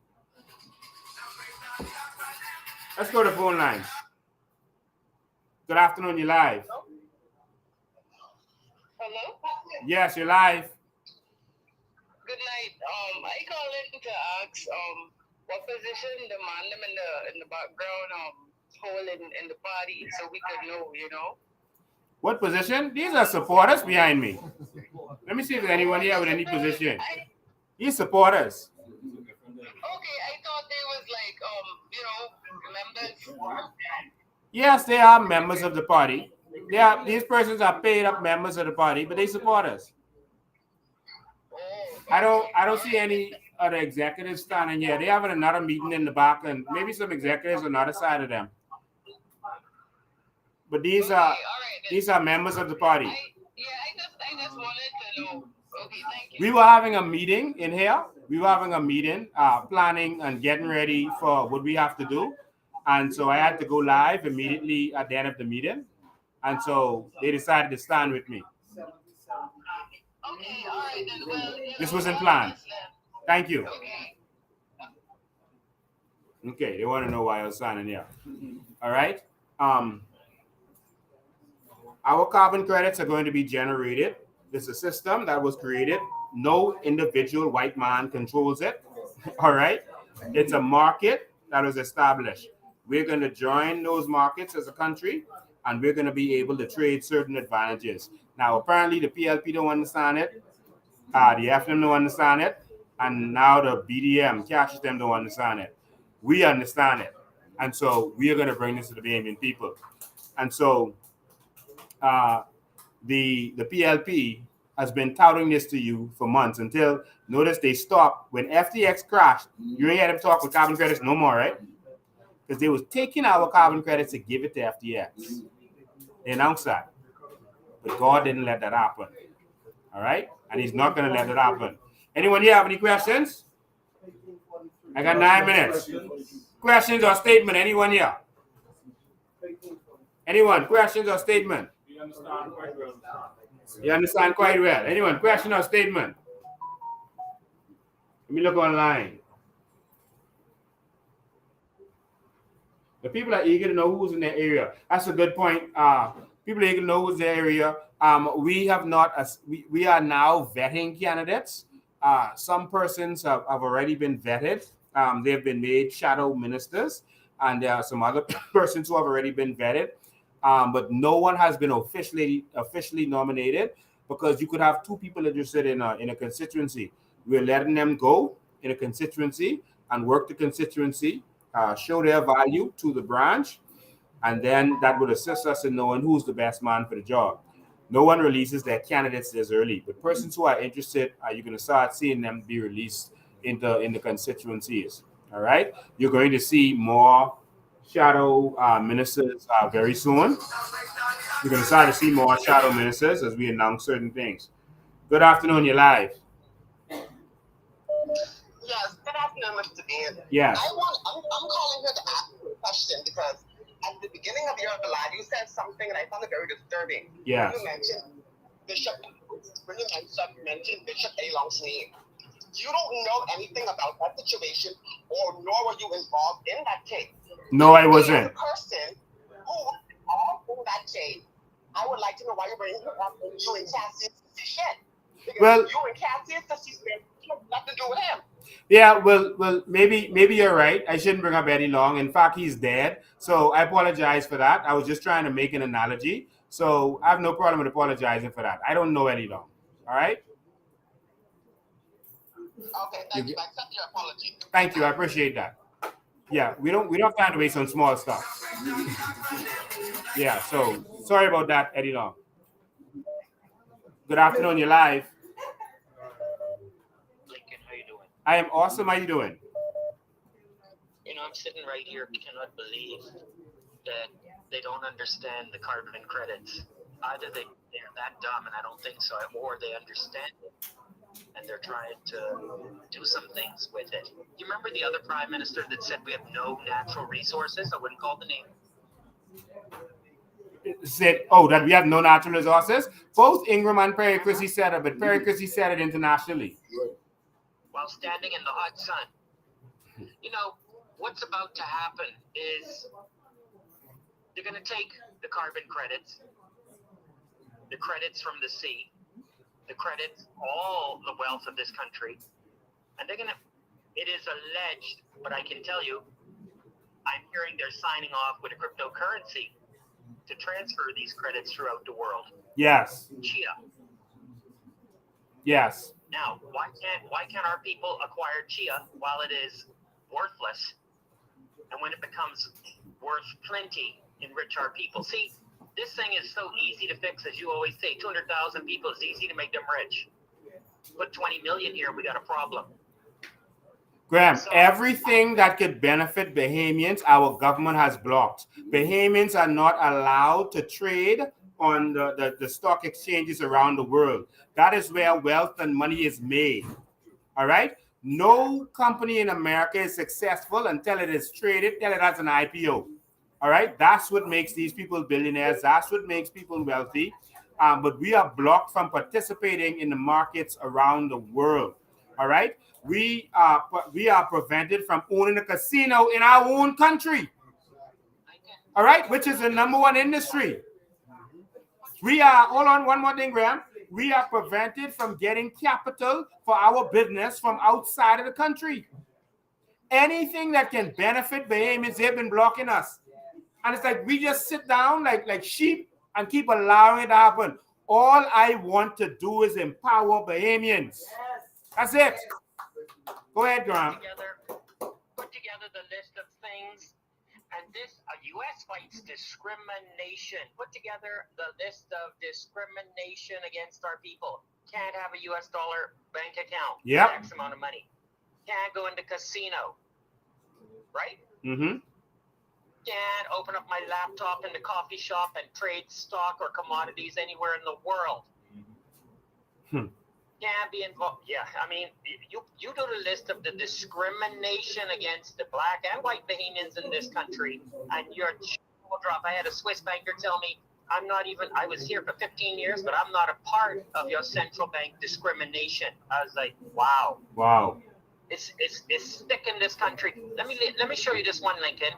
Let's go to phone lines. Good afternoon, you're live. Hello? Yes, you're live. Good night. I call in to ask what position the man them in the background hold in the party so we could know, you know. What position? These are supporters behind me. Let me see if there's anyone here with any position. These supporters. Okay, I thought they was like members. Yes, they are members of the party. These persons are paid up members of the party, but they support us. I don't see any other executives standing here. They're having another meeting in the back, and maybe some executives on the other side of them. But these are members of the party. I just wanted to know. Okay, thank you. We were having a meeting in here. We were having a meeting, planning and getting ready for what we have to do. And so I had to go live immediately at the end of the meeting. And so they decided to stand with me. Okay, all right then. Well, this wasn't planned. Thank you. Okay, they want to know why I was signing here. All right. Our carbon credits are going to be generated. It's a system that was created. No individual white man controls it. All right. It's a market that was established. We're going to join those markets as a country, and we're going to be able to trade certain advantages. Now, apparently, the PLP don't understand it. The FM don't understand it. And now the BDM, Cash them don't understand it. We understand it. And so we are going to bring this to the Bahamian people. And so the PLP has been touting this to you for months until, notice they stopped. When FTX crashed, you ain't had them talk with carbon credits no more, right? Because they was taking our carbon credits to give it to FTX. They announced that. But God didn't let that happen. All right? And he's not going to let it happen. Anyone here have any questions? I got 9 minutes. Questions or statement? Anyone here? Anyone? Questions or statement? You understand quite well. You understand quite well. Anyone? Question or statement? Let me look online. The people are eager to know who's in their area. That's a good point. People are eager to know who's in their area. We have not. We are now vetting candidates. Some persons have already been vetted. They've been made shadow ministers, and there are some other persons who have already been vetted. But no one has been officially nominated because you could have two people interested in a constituency. We're letting them go in a constituency and work the constituency, show their value to the branch, and then that would assist us in knowing who's the best man for the job. No one releases their candidates this early, but persons who are interested, you're going to start seeing them be released in the constituencies. All right, you're going to see more shadow ministers very soon. You're going to start to see more shadow ministers as we announce certain things. Good afternoon, you're live. Yes, good afternoon, Mr. Dean. Yes. I'm calling here to ask you a question because at the beginning of your live, you said something and I found it very disturbing. Yes. When you mentioned Bishop A. Long's name. You don't know anything about that situation, or nor were you involved in that case. No, I wasn't. As a person who was involved in that case, I would like to know why you're bringing up you and Cassie's position. Because Well, you and Cassie's position have nothing to do with him. yeah, well, maybe you're right. I shouldn't bring up Eddie Long. In fact, he's dead. So I apologize for that. I was just trying to make an analogy. So I have no problem with apologizing for that. I don't know Eddie Long. All right. Okay, thank you. I accept your apology. Thank you. I appreciate that. Yeah, we don't have time to waste on small stuff. Yeah. So sorry about that, Eddie Long. Good afternoon. You're live. Lincoln, how you doing? I am awesome. How you doing? You know, I'm sitting right here, cannot believe that they don't understand the carbon credits. Either they're that dumb, and I don't think so, or they understand it, and they're trying to do some things with it. You remember the other prime minister that said we have no natural resources? I wouldn't call the name. Said, that we have no natural resources. Both Ingram and Perry Christie said it, but Perry Christie said it internationally. While standing in the hot sun. You know, what's about to happen is they're going to take the carbon credits, the credits from the sea, the credits, all the wealth of this country, and they're going to, it is alleged, but I can tell you, I'm hearing they're signing off with a cryptocurrency to transfer these credits throughout the world. Yes. Chia. Yes. Now, why can't our people acquire Chia while it is worthless, and when it becomes worth plenty, enrich our people? See, this thing is so easy to fix, as you always say. 200,000 people is easy to make them rich. Put 20 million here, we got a problem. Graham, everything that could benefit Bahamians, our government has blocked. Bahamians are not allowed to trade on the stock exchanges around the world. That is where wealth and money is made. All right? No company in America is successful until it is traded, until it has an IPO. All right? That's what makes these people billionaires. That's what makes people wealthy. But we are blocked from participating in the markets around the world. All right? We are prevented from owning a casino in our own country. All right? Which is the number one industry. We are, hold on, one more thing, Graham. We are prevented from getting capital for our business from outside of the country. Anything that can benefit Bahamians, they've been blocking us. And it's like we just sit down like sheep and keep allowing it to happen. All I want to do is empower Bahamians. That's it. Go ahead, Graham. Put together the list of things. And this, U.S. fights discrimination. Put together the list of discrimination against our people. Can't have a U.S. dollar bank account. Yep. X amount of money. Can't go into casino. Right? Mm-hmm. Can't open up my laptop in the coffee shop and trade stock or commodities anywhere in the world. Can't be involved. Yeah, I mean, you do the list of the discrimination against the black and white Bahamians in this country, and your jaw will drop. I had a Swiss banker tell me, I was here for 15 years, but I'm not a part of your central bank discrimination. I was like, wow. Wow. It's thick in this country. Let me show you this one, Lincoln.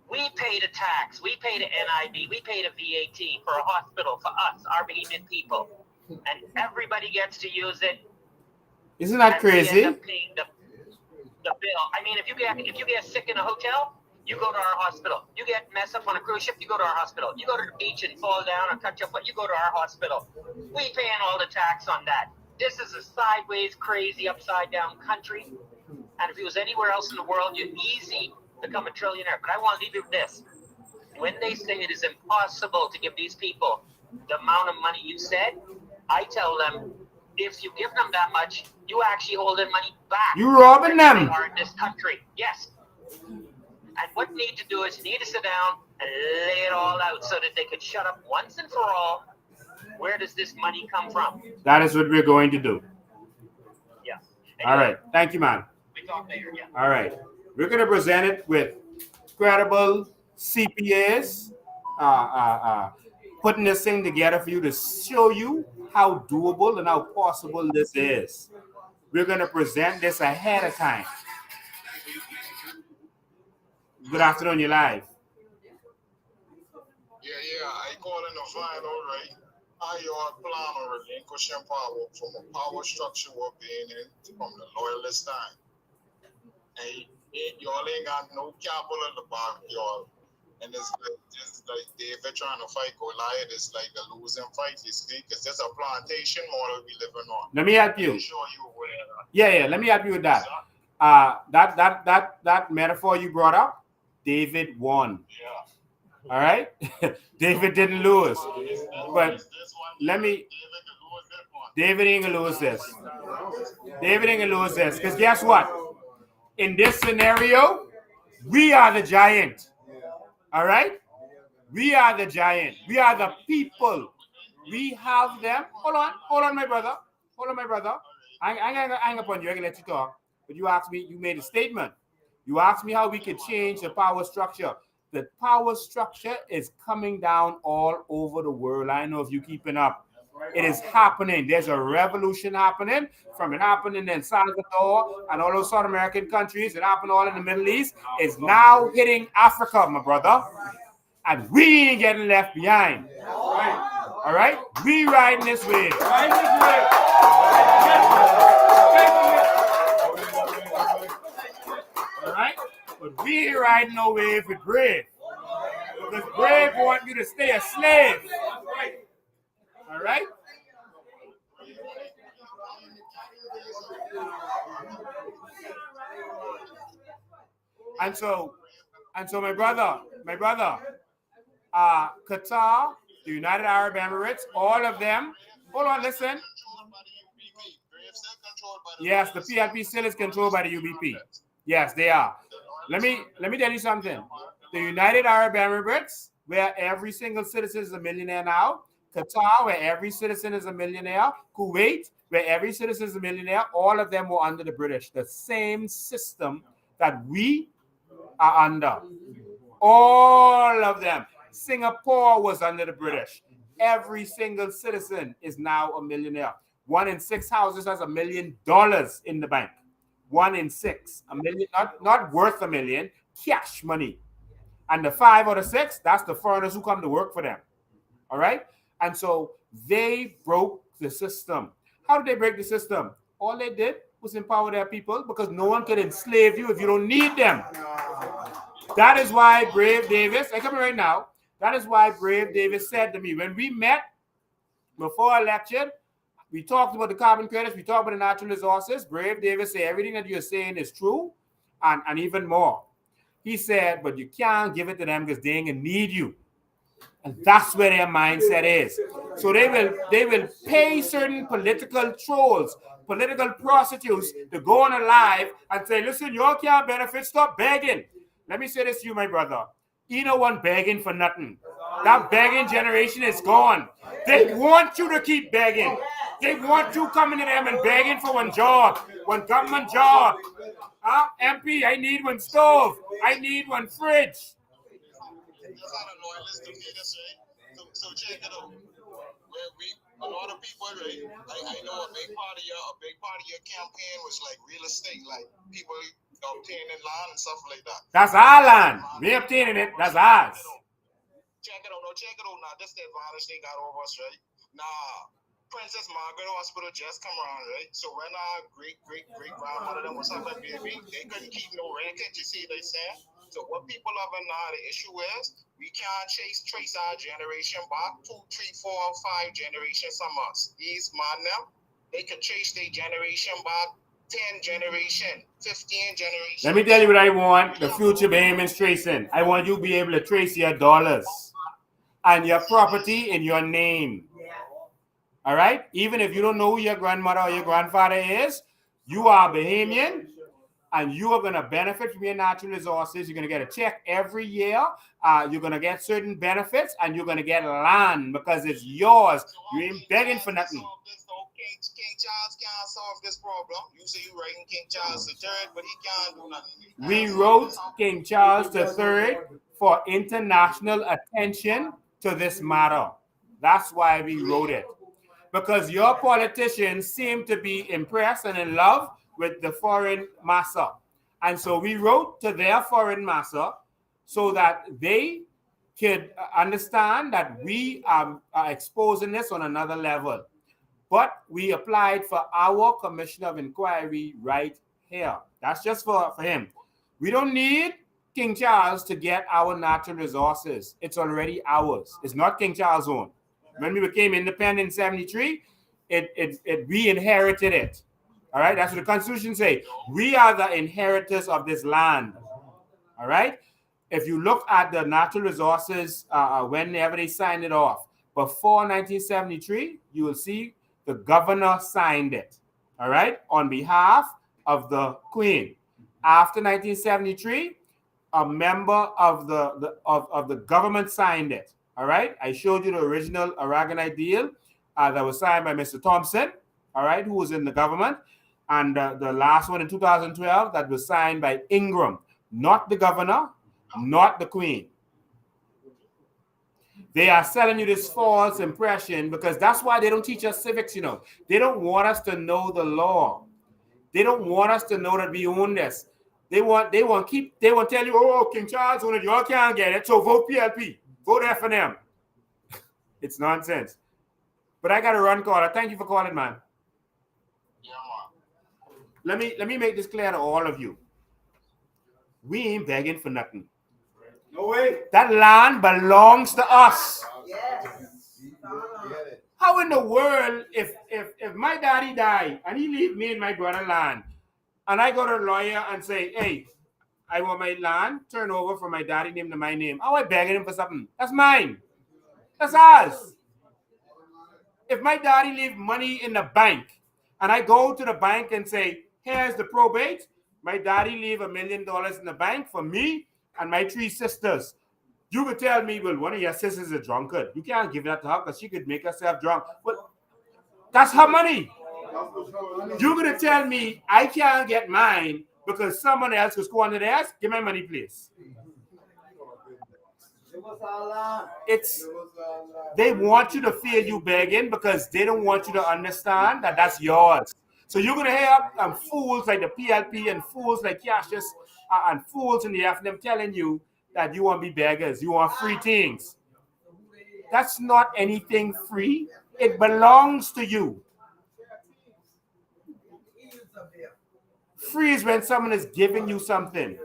We paid a tax, we paid an NIB, we paid a VAT for a hospital for us, our Bahamian people, and everybody gets to use it. Isn't that crazy? We end up paying the bill. I mean, if you get sick in a hotel, you go to our hospital. You get messed up on a cruise ship, you go to our hospital. You go to the beach and fall down or cut your foot, you go to our hospital. We paying all the tax on that. This is a sideways, crazy, upside down country. And if it was anywhere else in the world, you're easy to become a trillionaire. But I want to leave you with this. When they say it is impossible to give these people the amount of money you said, I tell them, if you give them that much, you actually hold their money back. You robbing them. They are in this country. Yes. And what you need to do is you need to sit down and lay it all out so that they could shut up once and for all. Where does this money come from? That is what we're going to do. Yeah. Anyway, all right. Thank you, man. We talk later. Yeah. All right. We're going to present it with credible CPAs putting this thing together for you to show you how doable and how possible this is. We're going to present this ahead of time. Good afternoon, you're live. Yeah, I call in to find out, right? How your plan or relinquishing power from a power structure we're being in from the loyalist time. And y'all ain't got no capital in the backyard. And it's like David trying to fight Goliath. It's like a losing fight, you see, because there's a plantation model we living on. Let me help you. I'm sure you aware. Yeah, let me help you with that. That metaphor you brought up, David won. Yeah. All right? David didn't lose. But David ain't gonna lose this. David ain't gonna lose this. Because guess what? In this scenario, we are the giant. All right? We are the giant. We are the people. We have them. Hold on, my brother. I ain't gonna hang up on you. I can let you talk. But you asked me, you made a statement. You asked me how we could change the power structure. The power structure is coming down all over the world. I know if you're keeping up. It is happening. There's a revolution happening. From it happening in Salvador and all those South American countries. It happened all in the Middle East. It's now hitting Africa, my brother. And we ain't getting left behind. All right? We riding this wave. All right? But we ain't riding no wave with Brave. Because Brave want you to stay a slave. All right? And so my brother, Qatar, the United Arab Emirates, all of them, hold on, listen. Yes, the PLP still is controlled by the UBP. Yes, they are. Let me tell you something. The United Arab Emirates, where every single citizen is a millionaire now, Qatar, where every citizen is a millionaire, Kuwait, where every citizen is a millionaire, all of them were under the British. The same system that we are under. All of them. Singapore was under the British. Every single citizen is now a millionaire. 1 in 6 houses has $1 million in the bank. 1 in 6. $1 million, not worth $1 million, cash money. And the 5 or the 6, that's the foreigners who come to work for them. All right? And so they broke the system. How did they break the system? All they did was empower their people because no one could enslave you if you don't need them. That is why Brave Davis, I come right now, that is why Brave Davis said to me, when we met before election, we talked about the carbon credits, we talked about the natural resources. Brave Davis said everything that you're saying is true and even more. He said, but you can't give it to them because they ain't gonna need you. And that's where their mindset is. So they will pay certain political trolls, political prostitutes to go on a live and say, listen, you all can't benefit, stop begging. Let me say this to you, my brother. You no one begging for nothing. That begging generation is gone. They want you to keep begging. They want you coming to them and begging for one job, one government job. MP, I need one stove. I need one fridge. So check it out. A lot of people, right? I know a big part of your campaign was like real estate. Like people obtaining land and stuff like that. That's our land. We obtaining it. That's ours. Check it out now. This is the advantage they got over us, right? Now, Princess Margaret Hospital just come around, right? So when our great-grandmother that was having a baby, they couldn't keep no record, you see they saying? So what people of now, the issue is, we can't trace our generation back 2, 3, 4, 5 generations from us. These man them, they can trace their generation back 10 generation, 15 generations. Let me tell you what I want the future Bahamians tracing. I want you to be able to trace your dollars and your property in your name. All right? Even if you don't know who your grandmother or your grandfather is, you are Bahamian and you are going to benefit from your natural resources. You're going to get a check every year. You're going to get certain benefits and you're going to get land because it's yours. You ain't begging for nothing. King Charles can't solve this problem. You say you writing King Charles III, but he can't do nothing. We wrote King Charles III for international attention to this matter. That's why we wrote it. Because your politicians seem to be impressed and in love with the foreign massa. And so we wrote to their foreign massa so that they could understand that we are exposing this on another level. But we applied for our commissioner of inquiry right here. That's just for him. We don't need King Charles to get our natural resources. It's already ours. It's not King Charles' own. When we became independent in 73, we inherited it. All right, that's what the Constitution says. We are the inheritors of this land. All right. If you look at the natural resources, whenever they signed it off, before 1973, you will see the governor signed it. All right, on behalf of the Queen. After 1973, a member of the government signed it. All right, I showed you the original Aragonite deal that was signed by Mr. Thompson, all right, who was in the government, and the last one in 2012 that was signed by Ingram, not the governor, not the Queen. They are selling you this false impression because that's why they don't teach us civics, you know. They don't want us to know the law. They don't want us to know that we own this. They want tell you, oh, King Charles owned it, y'all can't get it, so vote PLP. Vote F&M. It's nonsense. But I got a run caller. Thank you for calling, man. Yeah, man. Let me make this clear to all of you. We ain't begging for nothing. No way. That land belongs to us. Yes. How in the world, if my daddy died and he leave me and my brother land, and I go to a lawyer and say, hey, I want my land turned over from my daddy name to my name. How am I begging him for something? That's mine. That's ours. If my daddy leave money in the bank and I go to the bank and say, here's the probate, my daddy leave $1 million in the bank for me and my 3 sisters. You could tell me, well, one of your sisters is a drunkard. You can't give that to her because she could make herself drunk. But that's her money. You're going to tell me I can't get mine because someone else was going to theirs? Give my money, please. They want you to feel you begging because they don't want you to understand that that's yours. So you're going to hear fools like the PLP and fools like Cassius and fools in the F&M telling you that you want to be beggars. You want free things. That's not anything free. It belongs to you. Free is when someone is giving you something.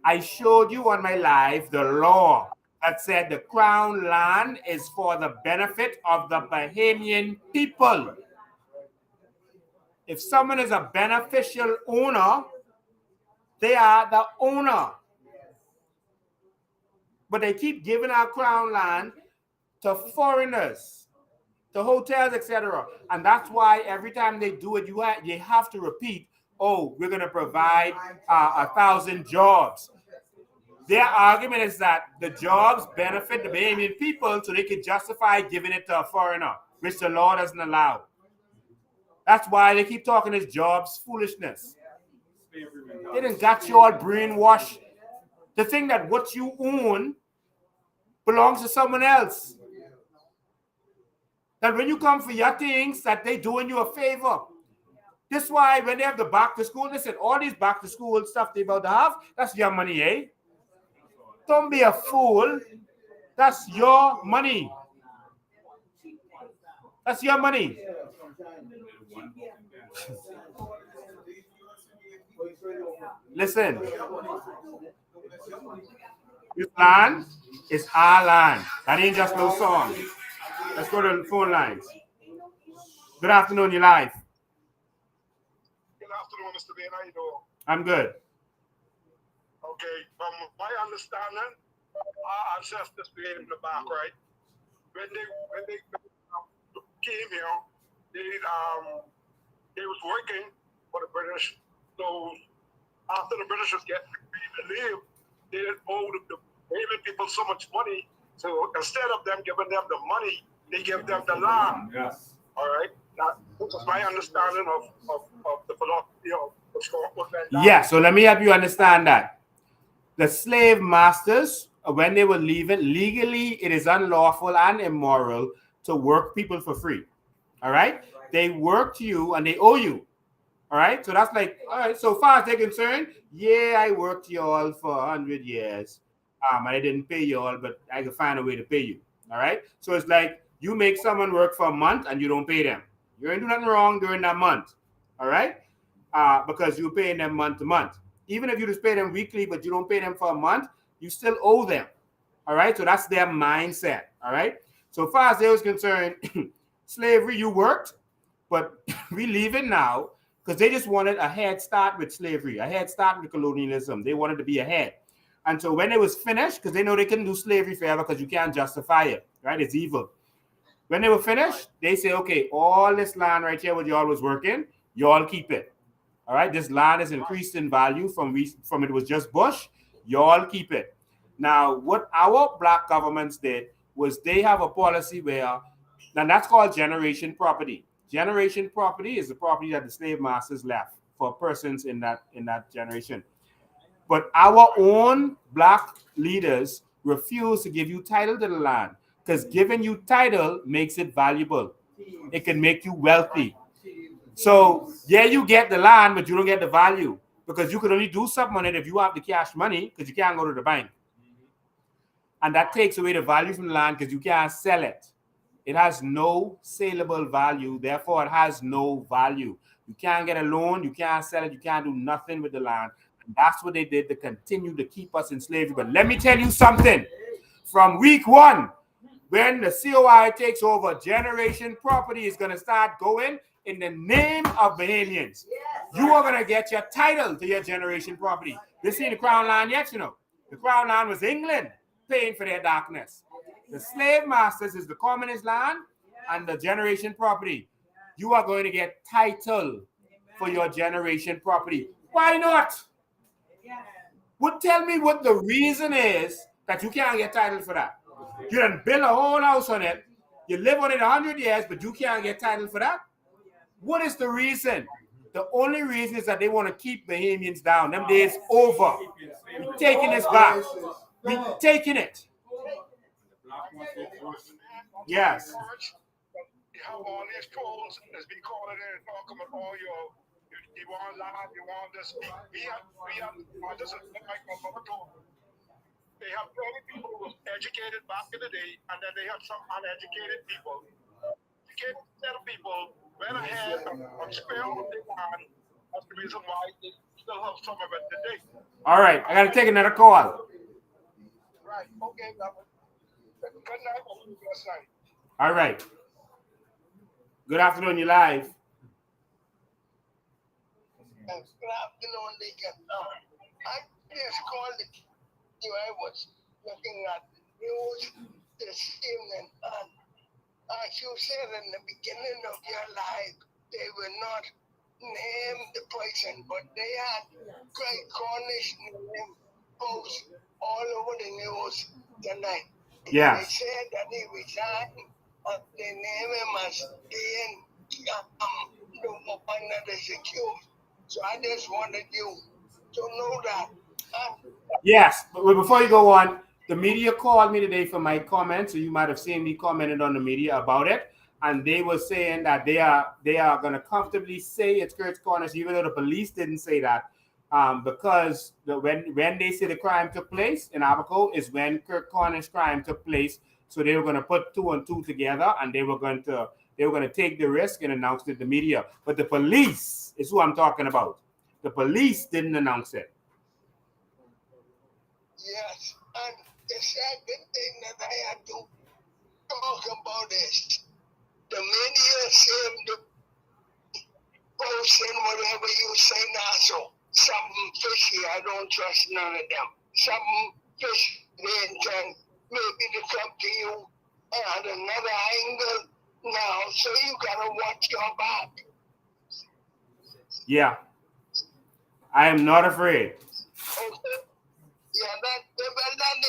I showed you on my live the law that said the crown land is for the benefit of the Bahamian people. If someone is a beneficial owner, they are the owner. But they keep giving our crown land to foreigners, to hotels, etc. And that's why every time they do it, you have to repeat, oh, we're going to provide 1,000 jobs. Their argument is that the jobs benefit the Bahamian people so they can justify giving it to a foreigner, which the law doesn't allow. That's why they keep talking this jobs foolishness. They done got you all brainwashed to think that what you own belongs to someone else. That when you come for your things, that they doing you a favor. This is why when they have the back to school, listen, all these back to school stuff they about to have, that's your money, eh? Don't be a fool. That's your money. That's your money. Listen, this land is our land. That ain't just no song. Let's go to the phone lines. Good afternoon, you're live. Good afternoon, Mr. Bain. How you doing? I'm good. Okay, from my understanding, our ancestors came in the back, right? When they came here, they was working for the British. So after the British was getting to leave, they didn't owe the paying people so much money. So instead of them giving them the money, they give them the land. Yes. All right. This is my understanding of the philosophy of what's going on. Yeah, so let me help you understand that. The slave masters, when they were leaving, legally it is unlawful and immoral to work people for free. All right? They work you and they owe you. All right? So that's like, all right, so far as they're concerned, yeah, I worked you all for 100 years. And I didn't pay you all, but I can find a way to pay you. All right? So it's like you make someone work for a month and you don't pay them. You ain't do nothing wrong during that month. All right? Because you're paying them month to month. Even if you just pay them weekly, but you don't pay them for a month, you still owe them. All right? So that's their mindset. All right? So far as they was concerned, slavery, you worked, but we leave it now because they just wanted a head start with slavery, a head start with colonialism. They wanted to be ahead. And so when it was finished, because they know they couldn't do slavery forever because you can't justify it, right? It's evil. When they were finished, they say, okay, all this land right here where y'all was working, y'all keep it. All right, this land is increased in value from it was just bush, y'all keep it. Now, what our black governments did was they have a policy where, and that's called generation property. Generation property is the property that the slave masters left for persons in that generation. But our own black leaders refuse to give you title to the land because giving you title makes it valuable. It can make you wealthy. So, yeah, you get the land, but you don't get the value because you can only do something on it if you have the cash money because you can't go to the bank. And that takes away the value from the land because you can't sell it. It has no saleable value. Therefore, it has no value. You can't get a loan. You can't sell it. You can't do nothing with the land. And that's what they did to continue to keep us in slavery. But let me tell you something. From week one, when the COI takes over, generation property is going to start going in the name of Bahamians. You are going to get your title to your generation property. This ain't the Crown Land yet, you know. The Crown Land was England paying for their darkness. The slave masters is the communist land and the generation property. You are going to get title for your generation property. Why not? Well, tell me what the reason is that you can't get title for that. You done build a whole house on it. You live on it 100 years, but you can't get title for that. What is the reason? The only reason is that they want to keep Bahamians down. Them days over. We're taking this back. We're taking it. Yes. You have all these trolls that's been calling in and talking about all you want land, you want this. We have this is like they have many people who were educated back in the day, and then they have some uneducated people. Educated set of people went ahead and spare what they want. That's the reason why they still have some of it today. All right, I got to take another call. Right, okay, good night. All right. Good afternoon, you're live. Good afternoon, Lincoln. I just called I was looking at the news this evening, and as you said in the beginning of your life, they will not name the person, but they had Kirk Cornish name posts all over the news tonight. Yeah. They said that he resigned, but they name him as being the one that is accused. So I just wanted you to know that. Yes, but before you go on, the media called me today for my comments, so you might have seen me commented on the media about it. and they were saying that they are going to comfortably say it's Kirk Cornish, even though the police didn't say that, because when they say the crime took place in Abaco is when Kirk Cornish crime took place. So they were going to put 2 and 2 together, and they were going to take the risk and announce it to the media. But the police is who I'm talking about. The police didn't announce it. Yes, and the second thing that I had to talk about is the media seem to post in whatever you say now. So something fishy, I don't trust none of them. Something fishy, they intend maybe to come to you at another angle now, so you gotta watch your back. Yeah, I am not afraid. Okay. Yeah, that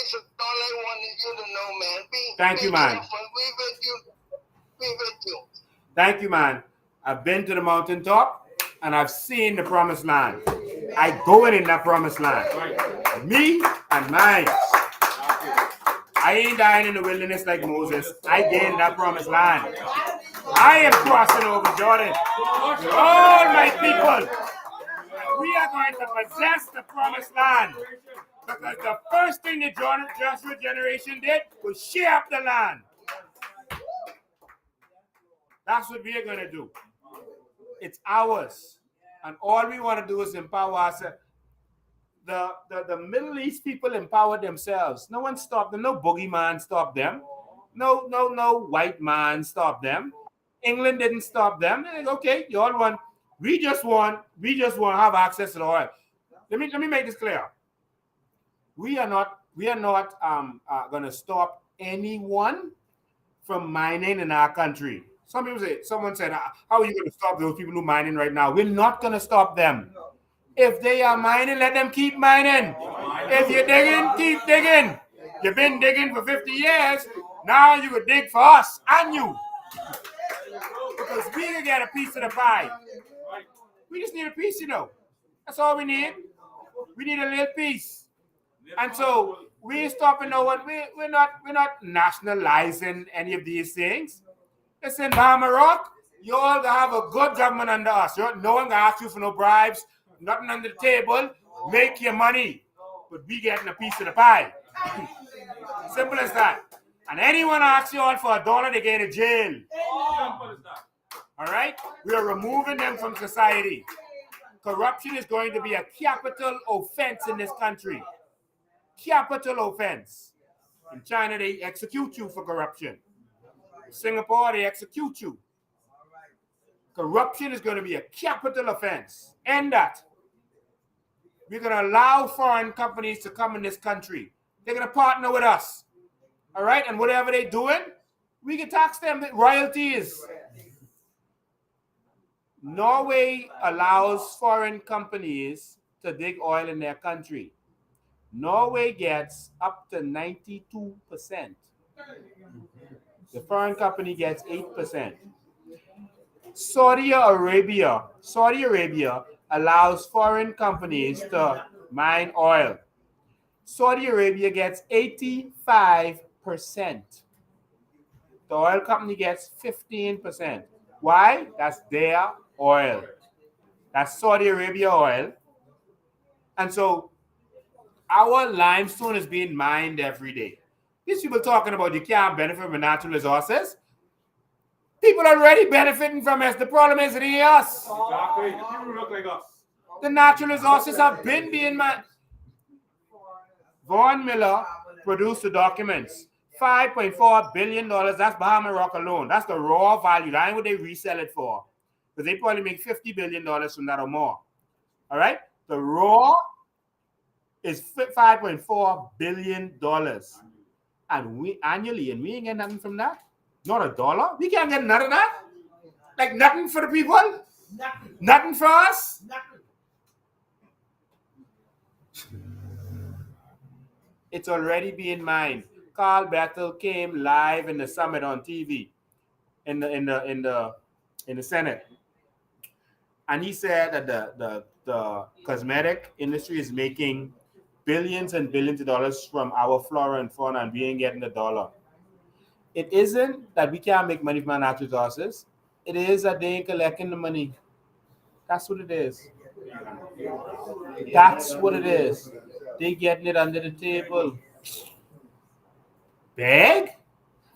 is all I wanted you to know, man. Thank you, man. Careful. We with you. Thank you, man. I've been to the mountaintop and I've seen the promised land. I go in that promised land. Me and mine. I ain't dying in the wilderness like Moses. I get in that promised land. I am crossing over Jordan. All my people. We are going to possess the promised land. Because the first thing the Joshua generation did was share up the land. That's what we are going to do. It's ours. And all we want to do is empower ourselves. The Middle East people empower themselves. No one stopped them. No boogeyman stopped them. No white man stopped them. England didn't stop them. They're like, okay, you all want. We just want to have access to the oil. Let me make this clear. We are not going to stop anyone from mining in our country. Someone said, how are you going to stop those people who are mining right now? We're not going to stop them. If they are mining, let them keep mining. If you're digging, keep digging. You've been digging for 50 years. Now you would dig for us and you. Because we can get a piece of the pie. We just need a piece, That's all we need. We need a little piece. And so we're stopping no one. We're not nationalizing any of these things. Listen, Bahama Rock, you all gonna have a good government under us. No one gonna ask you for no bribes, nothing under the table. Make your money, but we getting a piece of the pie. Simple as that. And anyone asks you all for $1, they get in jail. All right? We are removing them from society. Corruption is going to be a capital offense in this country. Capital offense. In China, they execute you for corruption. In Singapore, they execute you. Corruption is going to be a capital offense. End that. We're going to allow foreign companies to come in this country. They're going to partner with us. All right? And whatever they're doing, we can tax them royalties. Norway allows foreign companies to dig oil in their country. Norway gets up to 92%. The foreign company gets 8%. Saudi Arabia allows foreign companies to mine oil. Saudi Arabia gets 85%. The oil company gets 15%. Why? That's their oil. That's Saudi Arabia oil. And so our limestone is being mined every day. These people talking about you can't benefit from natural resources. People are already benefiting from us. The problem is it ain't us. Exactly. People look like us. The natural resources have been being mined. Vaughan Miller produced the documents. $5.4 billion. That's Bahama Rock alone. That's the raw value. That ain't what they resell it for. Because they probably make $50 billion from that or more. All right? The raw is $5.4 billion. And we annually, and we ain't getting nothing from that. Not $1. We can't get none of that. Like nothing for the people. Nothing for us. It's already being mined. Carl Bettel came live in the summit on TV, in the Senate, and he said that the cosmetic industry is making billions and billions of dollars from our flora and fauna, and we ain't getting $1. It isn't that we can't make money from our natural resources. It is that they ain't collecting the money. That's what it is. That's what it is. They getting it under the table. Beg?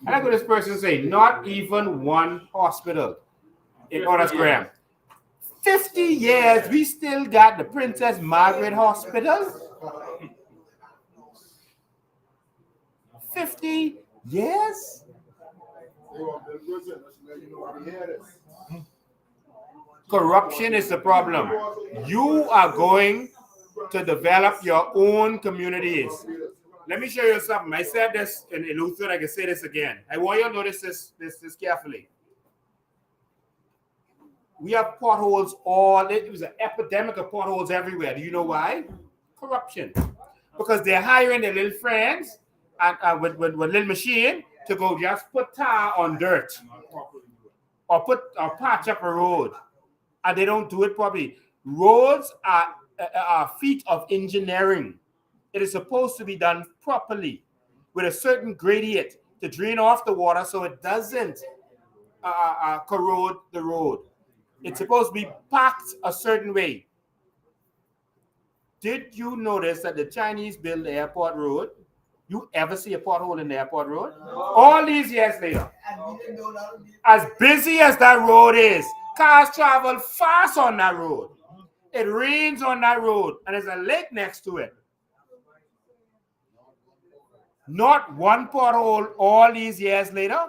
I like what this person say. Not even one hospital in Orange Graham. 50 years, we still got the Princess Margaret Hospital. 50 years? Corruption is the problem. You are going to develop your own communities. Let me show you something. I said this in Luther. I can say this again. I want you to notice this carefully. We have potholes it was an epidemic of potholes everywhere. Do you know why? Corruption. Because they're hiring their little friends and with little machine to go just put tar on dirt or patch up a road. And they don't do it properly. Roads are a feat of engineering. It is supposed to be done properly with a certain gradient to drain off the water so it doesn't corrode the road. It's supposed to be packed a certain way. Did you notice that the Chinese built the airport road? You ever see a pothole in the airport road? All these years later. As busy as that road is, cars travel fast on that road. It rains on that road, and there's a lake next to it. Not one pothole all these years later,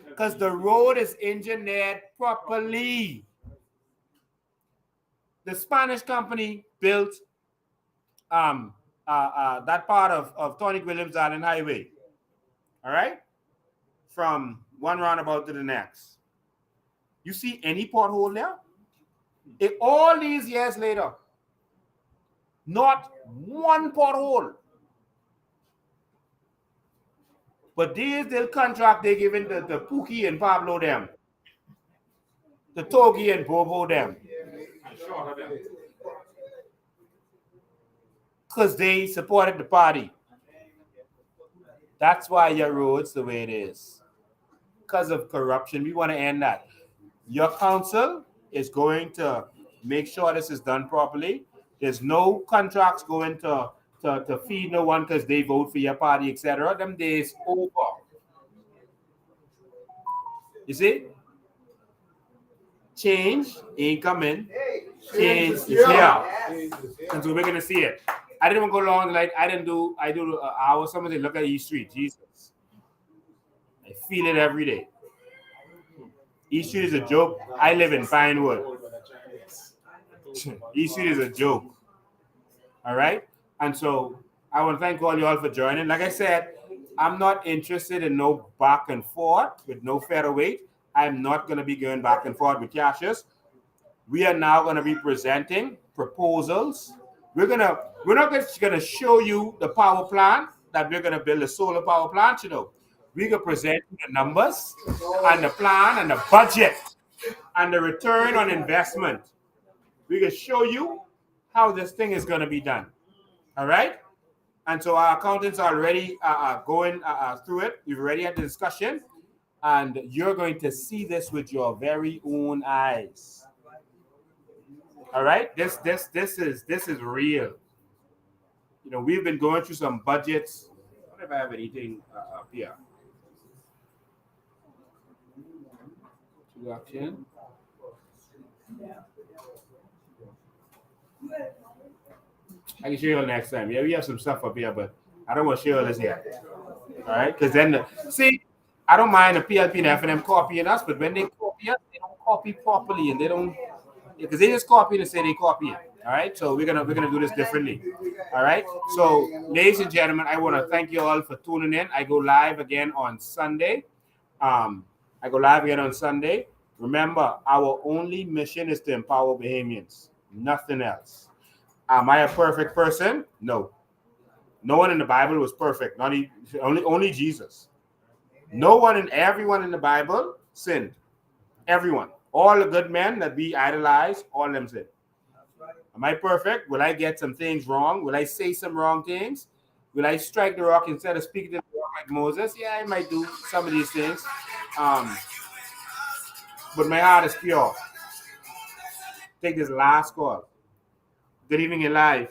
because the road is engineered properly. The Spanish company built that part of Tony Williams Island Highway, all right, from one roundabout to the next. You see any pothole there? All these years later, not one pothole. But these little contract they giving the Pookie and Pablo them, the Togi and Bobo them, because they supported the party. That's why your road's the way it is. Because of corruption. We want to end that. Your council is going to make sure this is done properly. There's no contracts going to feed no one because they vote for your party, etc. Them days over. You see? Change ain't coming. Change is here. And so we're going to see it. I didn't even go long. Like I do an hour. Somebody look at East Street. Jesus. I feel it every day. East Street is a joke. I live in Pinewood. East Street is a joke. All right? And so I want to thank all you all for joining. Like I said, I'm not interested in no back and forth with no featherweight. I'm not going to be going back and forth with Cassius. We are now going to be presenting proposals. We're not just going to show you the power plant that we're going to build, a solar power plant, We're going to present the numbers and the plan and the budget and the return on investment. We can show you how this thing is going to be done. All right? And so our accountants are already going through it. We've already had the discussion. And you're going to see this with your very own eyes. All right? This is real. We've been going through some budgets. I don't know if I have anything up here. Action. I can show you all next time. Yeah, we have some stuff up here, but I don't want to show you this yet. All right? Because then, I don't mind the PLP and FNM copying us, but when they copy us, they don't copy properly, and they don't, because they just copy and say they copy it. All right? So we're gonna do this differently. All right? So, ladies and gentlemen, I want to thank you all for tuning in. I go live again on Sunday. Remember, our only mission is to empower Bahamians. Nothing else. Am I a perfect person? No. No one in the Bible was perfect. Only Jesus. No one and everyone in the Bible sinned. Everyone. All the good men that we idolize, all of them sinned. Am I perfect? Will I get some things wrong? Will I say some wrong things? Will I strike the rock instead of speaking to the rock like Moses? Yeah, I might do some of these things. But my heart is pure. Take this last call. Good evening, you're live.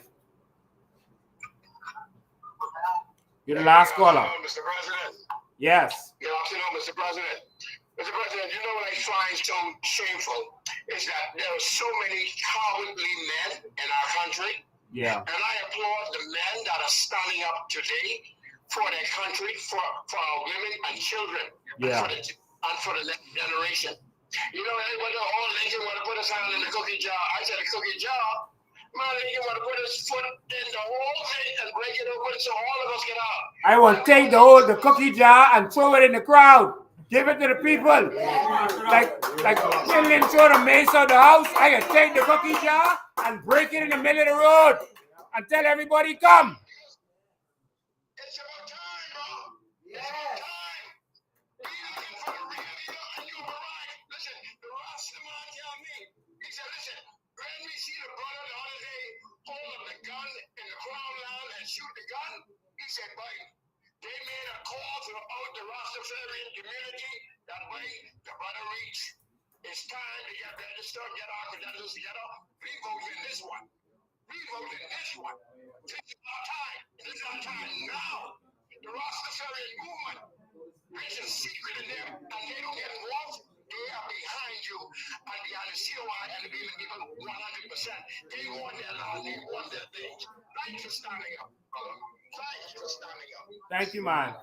You're the last caller. Mr. President. Yes. Good afternoon, Mr. President. Mr. President, you know what I find so shameful is that there are so many cowardly men in our country. Yeah. And I applaud the men that are standing up today for their country, for our women and children, Yeah. and for the next generation. You know, everybody, all Lincoln want to put his hand in the cookie jar. I said the cookie jar. Man, Lincoln want to put his foot in the whole thing and break it open so all of us get out. I will take the cookie jar and throw it in the crowd. Give it to the people. Like Killian throw the mace out the house. I can take the cookie jar and break it in the middle of the road and tell everybody come. It's about time, bro. It's about time. We looking for the real leader, and you were right. Listen, the Rasta man tell me. He said, listen, when we see the brother the other day hold up the gun in the crown land and shoot the gun, he said, Biden, they made a call throughout the Rastafarian community that way the brother reach. It's time to get registered, get our credentials together. We vote in this one. We vote in this one. This is our time. This is our time now. The Rastafarian movement, there's a secret in them, and they don't get involved. They are behind you, and behind the COI and the people 100%. They want their land, they want their things. Thanks for standing up, brother. Thanks for standing up. Thank you, man.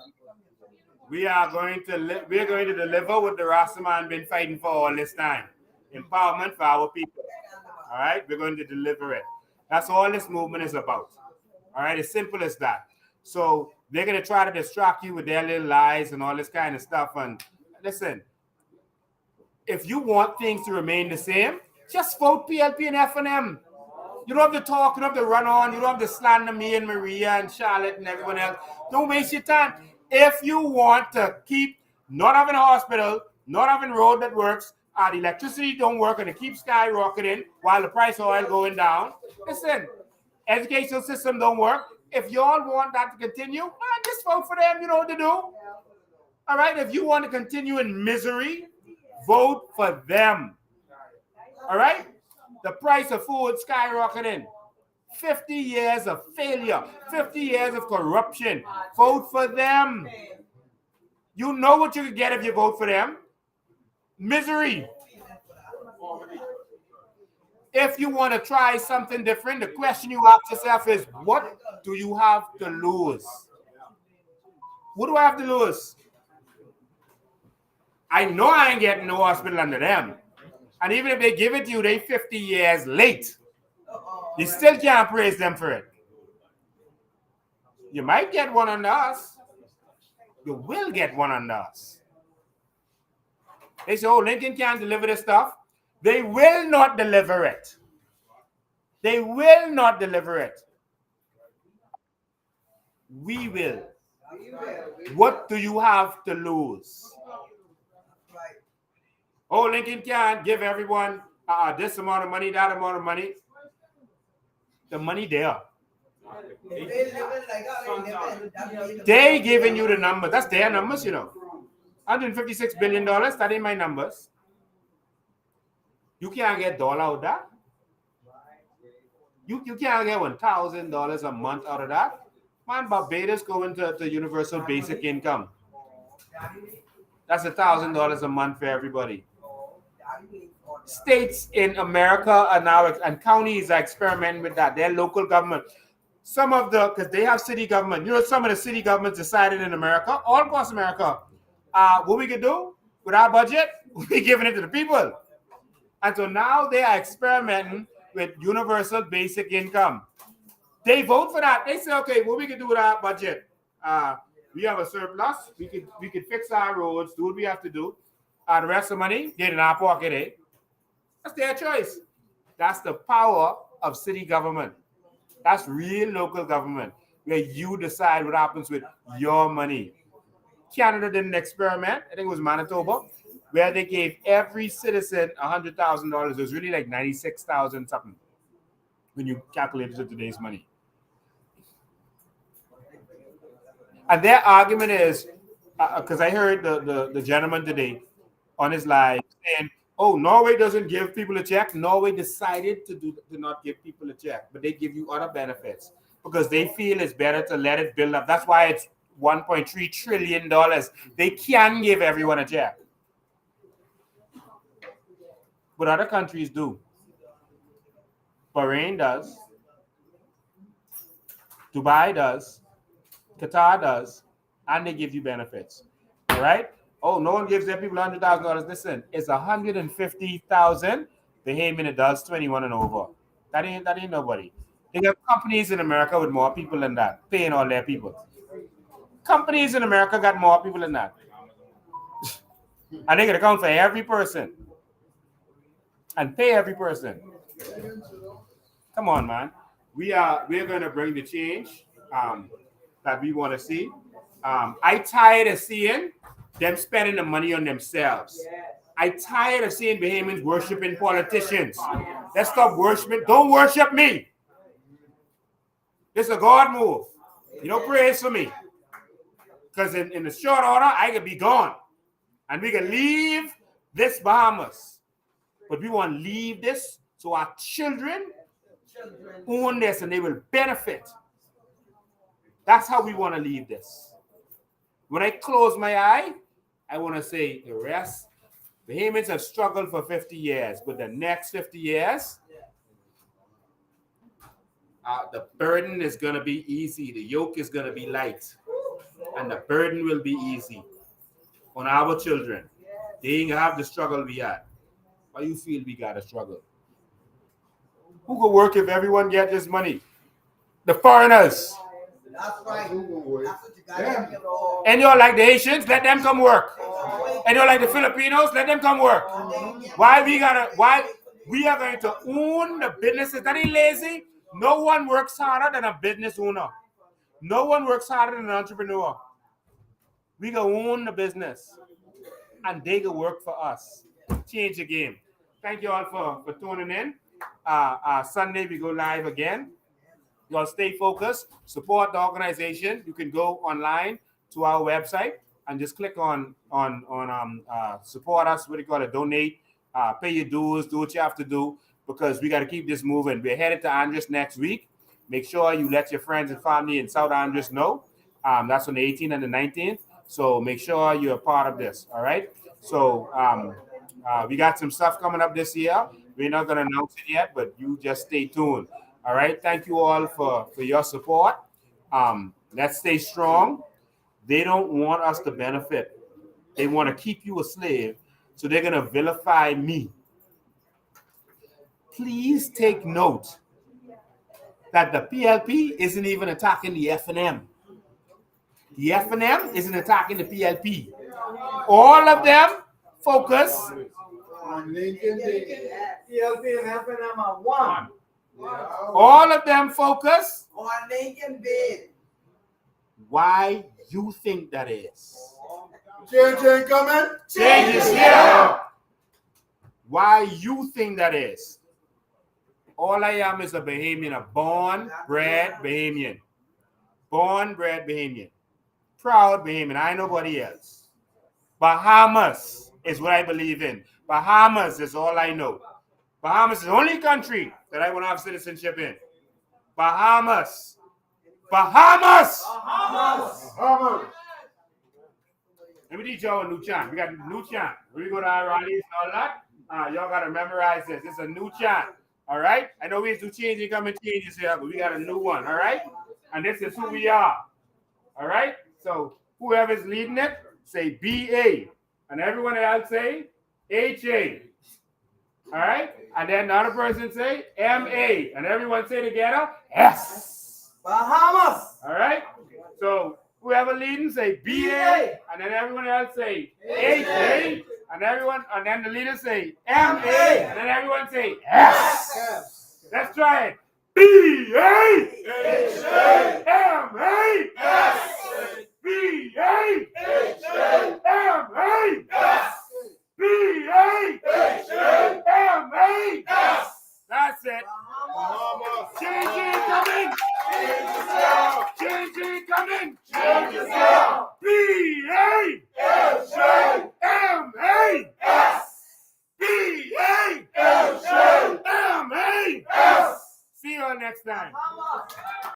We are going to deliver what the Rasta man been fighting for all this time. Empowerment for our people. All right, we're going to deliver it. That's all this movement is about. All right, as simple as that. So they're going to try to distract you with their little lies and all this kind of stuff. And listen, if you want things to remain the same, just vote PLP and F&M. You don't have to talk, you don't have to run on, you don't have to slander me and Maria and Charlotte and everyone else. Don't waste your time. If you want to keep not having a hospital, not having road that works, the electricity don't work and it keeps skyrocketing while the price of oil going down. Listen, educational system don't work. If you all want that to continue, just vote for them. You know what to do. All right, if you want to continue in misery, vote for them. All right? The price of food skyrocketing. 50 years of failure. 50 years of corruption. Vote for them. You know what you can get if you vote for them. Misery. If you want to try something different, the question you ask yourself is, what do you have to lose? What do I have to lose? I know I ain't getting no hospital under them. And even if they give it to you, they 50 years late. You still can't praise them for it. You might get one under us. You will get one under us. They say, oh, Lincoln can't deliver this stuff. They will not deliver it. They will not deliver it. We will. What do you have to lose? Oh, Lincoln can't give everyone this amount of money, that amount of money. The money there. They giving you the numbers. That's their numbers, you know. $156 billion, that ain't my numbers. You can't get dollar out of that. You can't get $1,000 a month out of that. Man, Barbados going to universal basic income. That's $1,000 a month for everybody. States in America are now, and counties are experimenting with that. Their local government. Some of because they have city government. You know, some of the city governments decided in America, all across America, what we could do with our budget, we're giving it to the people. And so now they are experimenting with universal basic income. They vote for that. They say, okay, what we can do with our budget? We have a surplus. We could fix our roads, do what we have to do. The rest of the money, get in our pocket, eh? That's their choice. That's the power of city government. That's real local government, where you decide what happens with your money. Canada did an experiment, I think it was Manitoba, where they gave every citizen $100,000. It was really like 96,000 something when you calculate it to today's money. And their argument is, because I heard the gentleman today on his live saying, oh, Norway doesn't give people a check. Norway decided to not give people a check, but they give you other benefits because they feel it's better to let it build up. That's why it's $1.3 trillion. They can give everyone a check. But other countries do. Bahrain does. Dubai does. Qatar does. And they give you benefits. All right? Oh, no one gives their people $100,000. Listen, it's $150,000. Bahamian adults 21 and over. That ain't nobody. They have companies in America with more people than that, paying all their people. Companies in America got more people than that. And they can account for every person. And pay every person. Come on, man. We're gonna bring the change that we want to see. I tired of seeing them spending the money on themselves. I tired of seeing Bahamians worshiping politicians. Let's stop worshiping. Don't worship me. This is a God move. You don't praise for me. Because in the short order, I could be gone. And we can leave this Bahamas. But we want to leave this so our children own this and they will benefit. That's how we want to leave this. When I close my eye, I want to say the rest. Bahamians have struggled for 50 years, but the next 50 years, the burden is going to be easy. The yoke is going to be light. And the burden will be easy on our children. They ain't have the struggle we had. Why you feel we got to struggle? Who could work if everyone get this money? The foreigners. That's right. That's what you got. And you're like the Haitians, let them come work. And you're like the Filipinos, let them come work. Why we are going to own the businesses? That ain't lazy. No one works harder than a business owner. No one works harder than an entrepreneur. We go own the business. And they go work for us. Change the game. Thank you all for tuning in. Sunday we go live again. You all stay focused. Support the organization. You can go online to our website and just click on support us. What do you call it? Donate. Pay your dues. Do what you have to do because we got to keep this moving. We're headed to Andros next week. Make sure you let your friends and family in South Andros know. That's on the 18th and the 19th. So make sure you're a part of this. All right. So we got some stuff coming up this year. We're not going to announce it yet, but you just stay tuned. All right. Thank you all for your support. Let's stay strong. They don't want us to benefit. They want to keep you a slave. So they're going to vilify me. Please take note that the PLP isn't even attacking the FNM. The FNM isn't attacking the PLP. All of them focus on Lincoln Day. PLP and FNM are one. All of them focus on Lincoln Day. Why you think that is? Change ain't coming. Change is here. Why you think that is? All I am is a Bahamian, a born-bred Bahamian. Born-bred Bahamian. Proud Bahamian. I ain't nobody else. Bahamas is what I believe in. Bahamas is all I know. Bahamas is the only country that I want to have citizenship in. Bahamas. Bahamas. Bahamas. Bahamas. Let me teach y'all a new chant. We got a new chant. When we go to our rallies and all that, y'all got to memorize this. It's a new chant. All right? I know we used to change and come and changes here, but we got a new one. All right? And this is who we are. All right? So whoever's leading it, say BA. And everyone else say HA. All right? And then the other person say MA. And everyone say together S. Bahamas. All right? So whoever leading say BA. And then everyone else say HA. And then the leader say MA. And then everyone say S. Let's try it. BA. HA. MA. S. BA. HA. MA. S. BA. HA. MA. S. That's it. Change it coming. Change it coming. next time.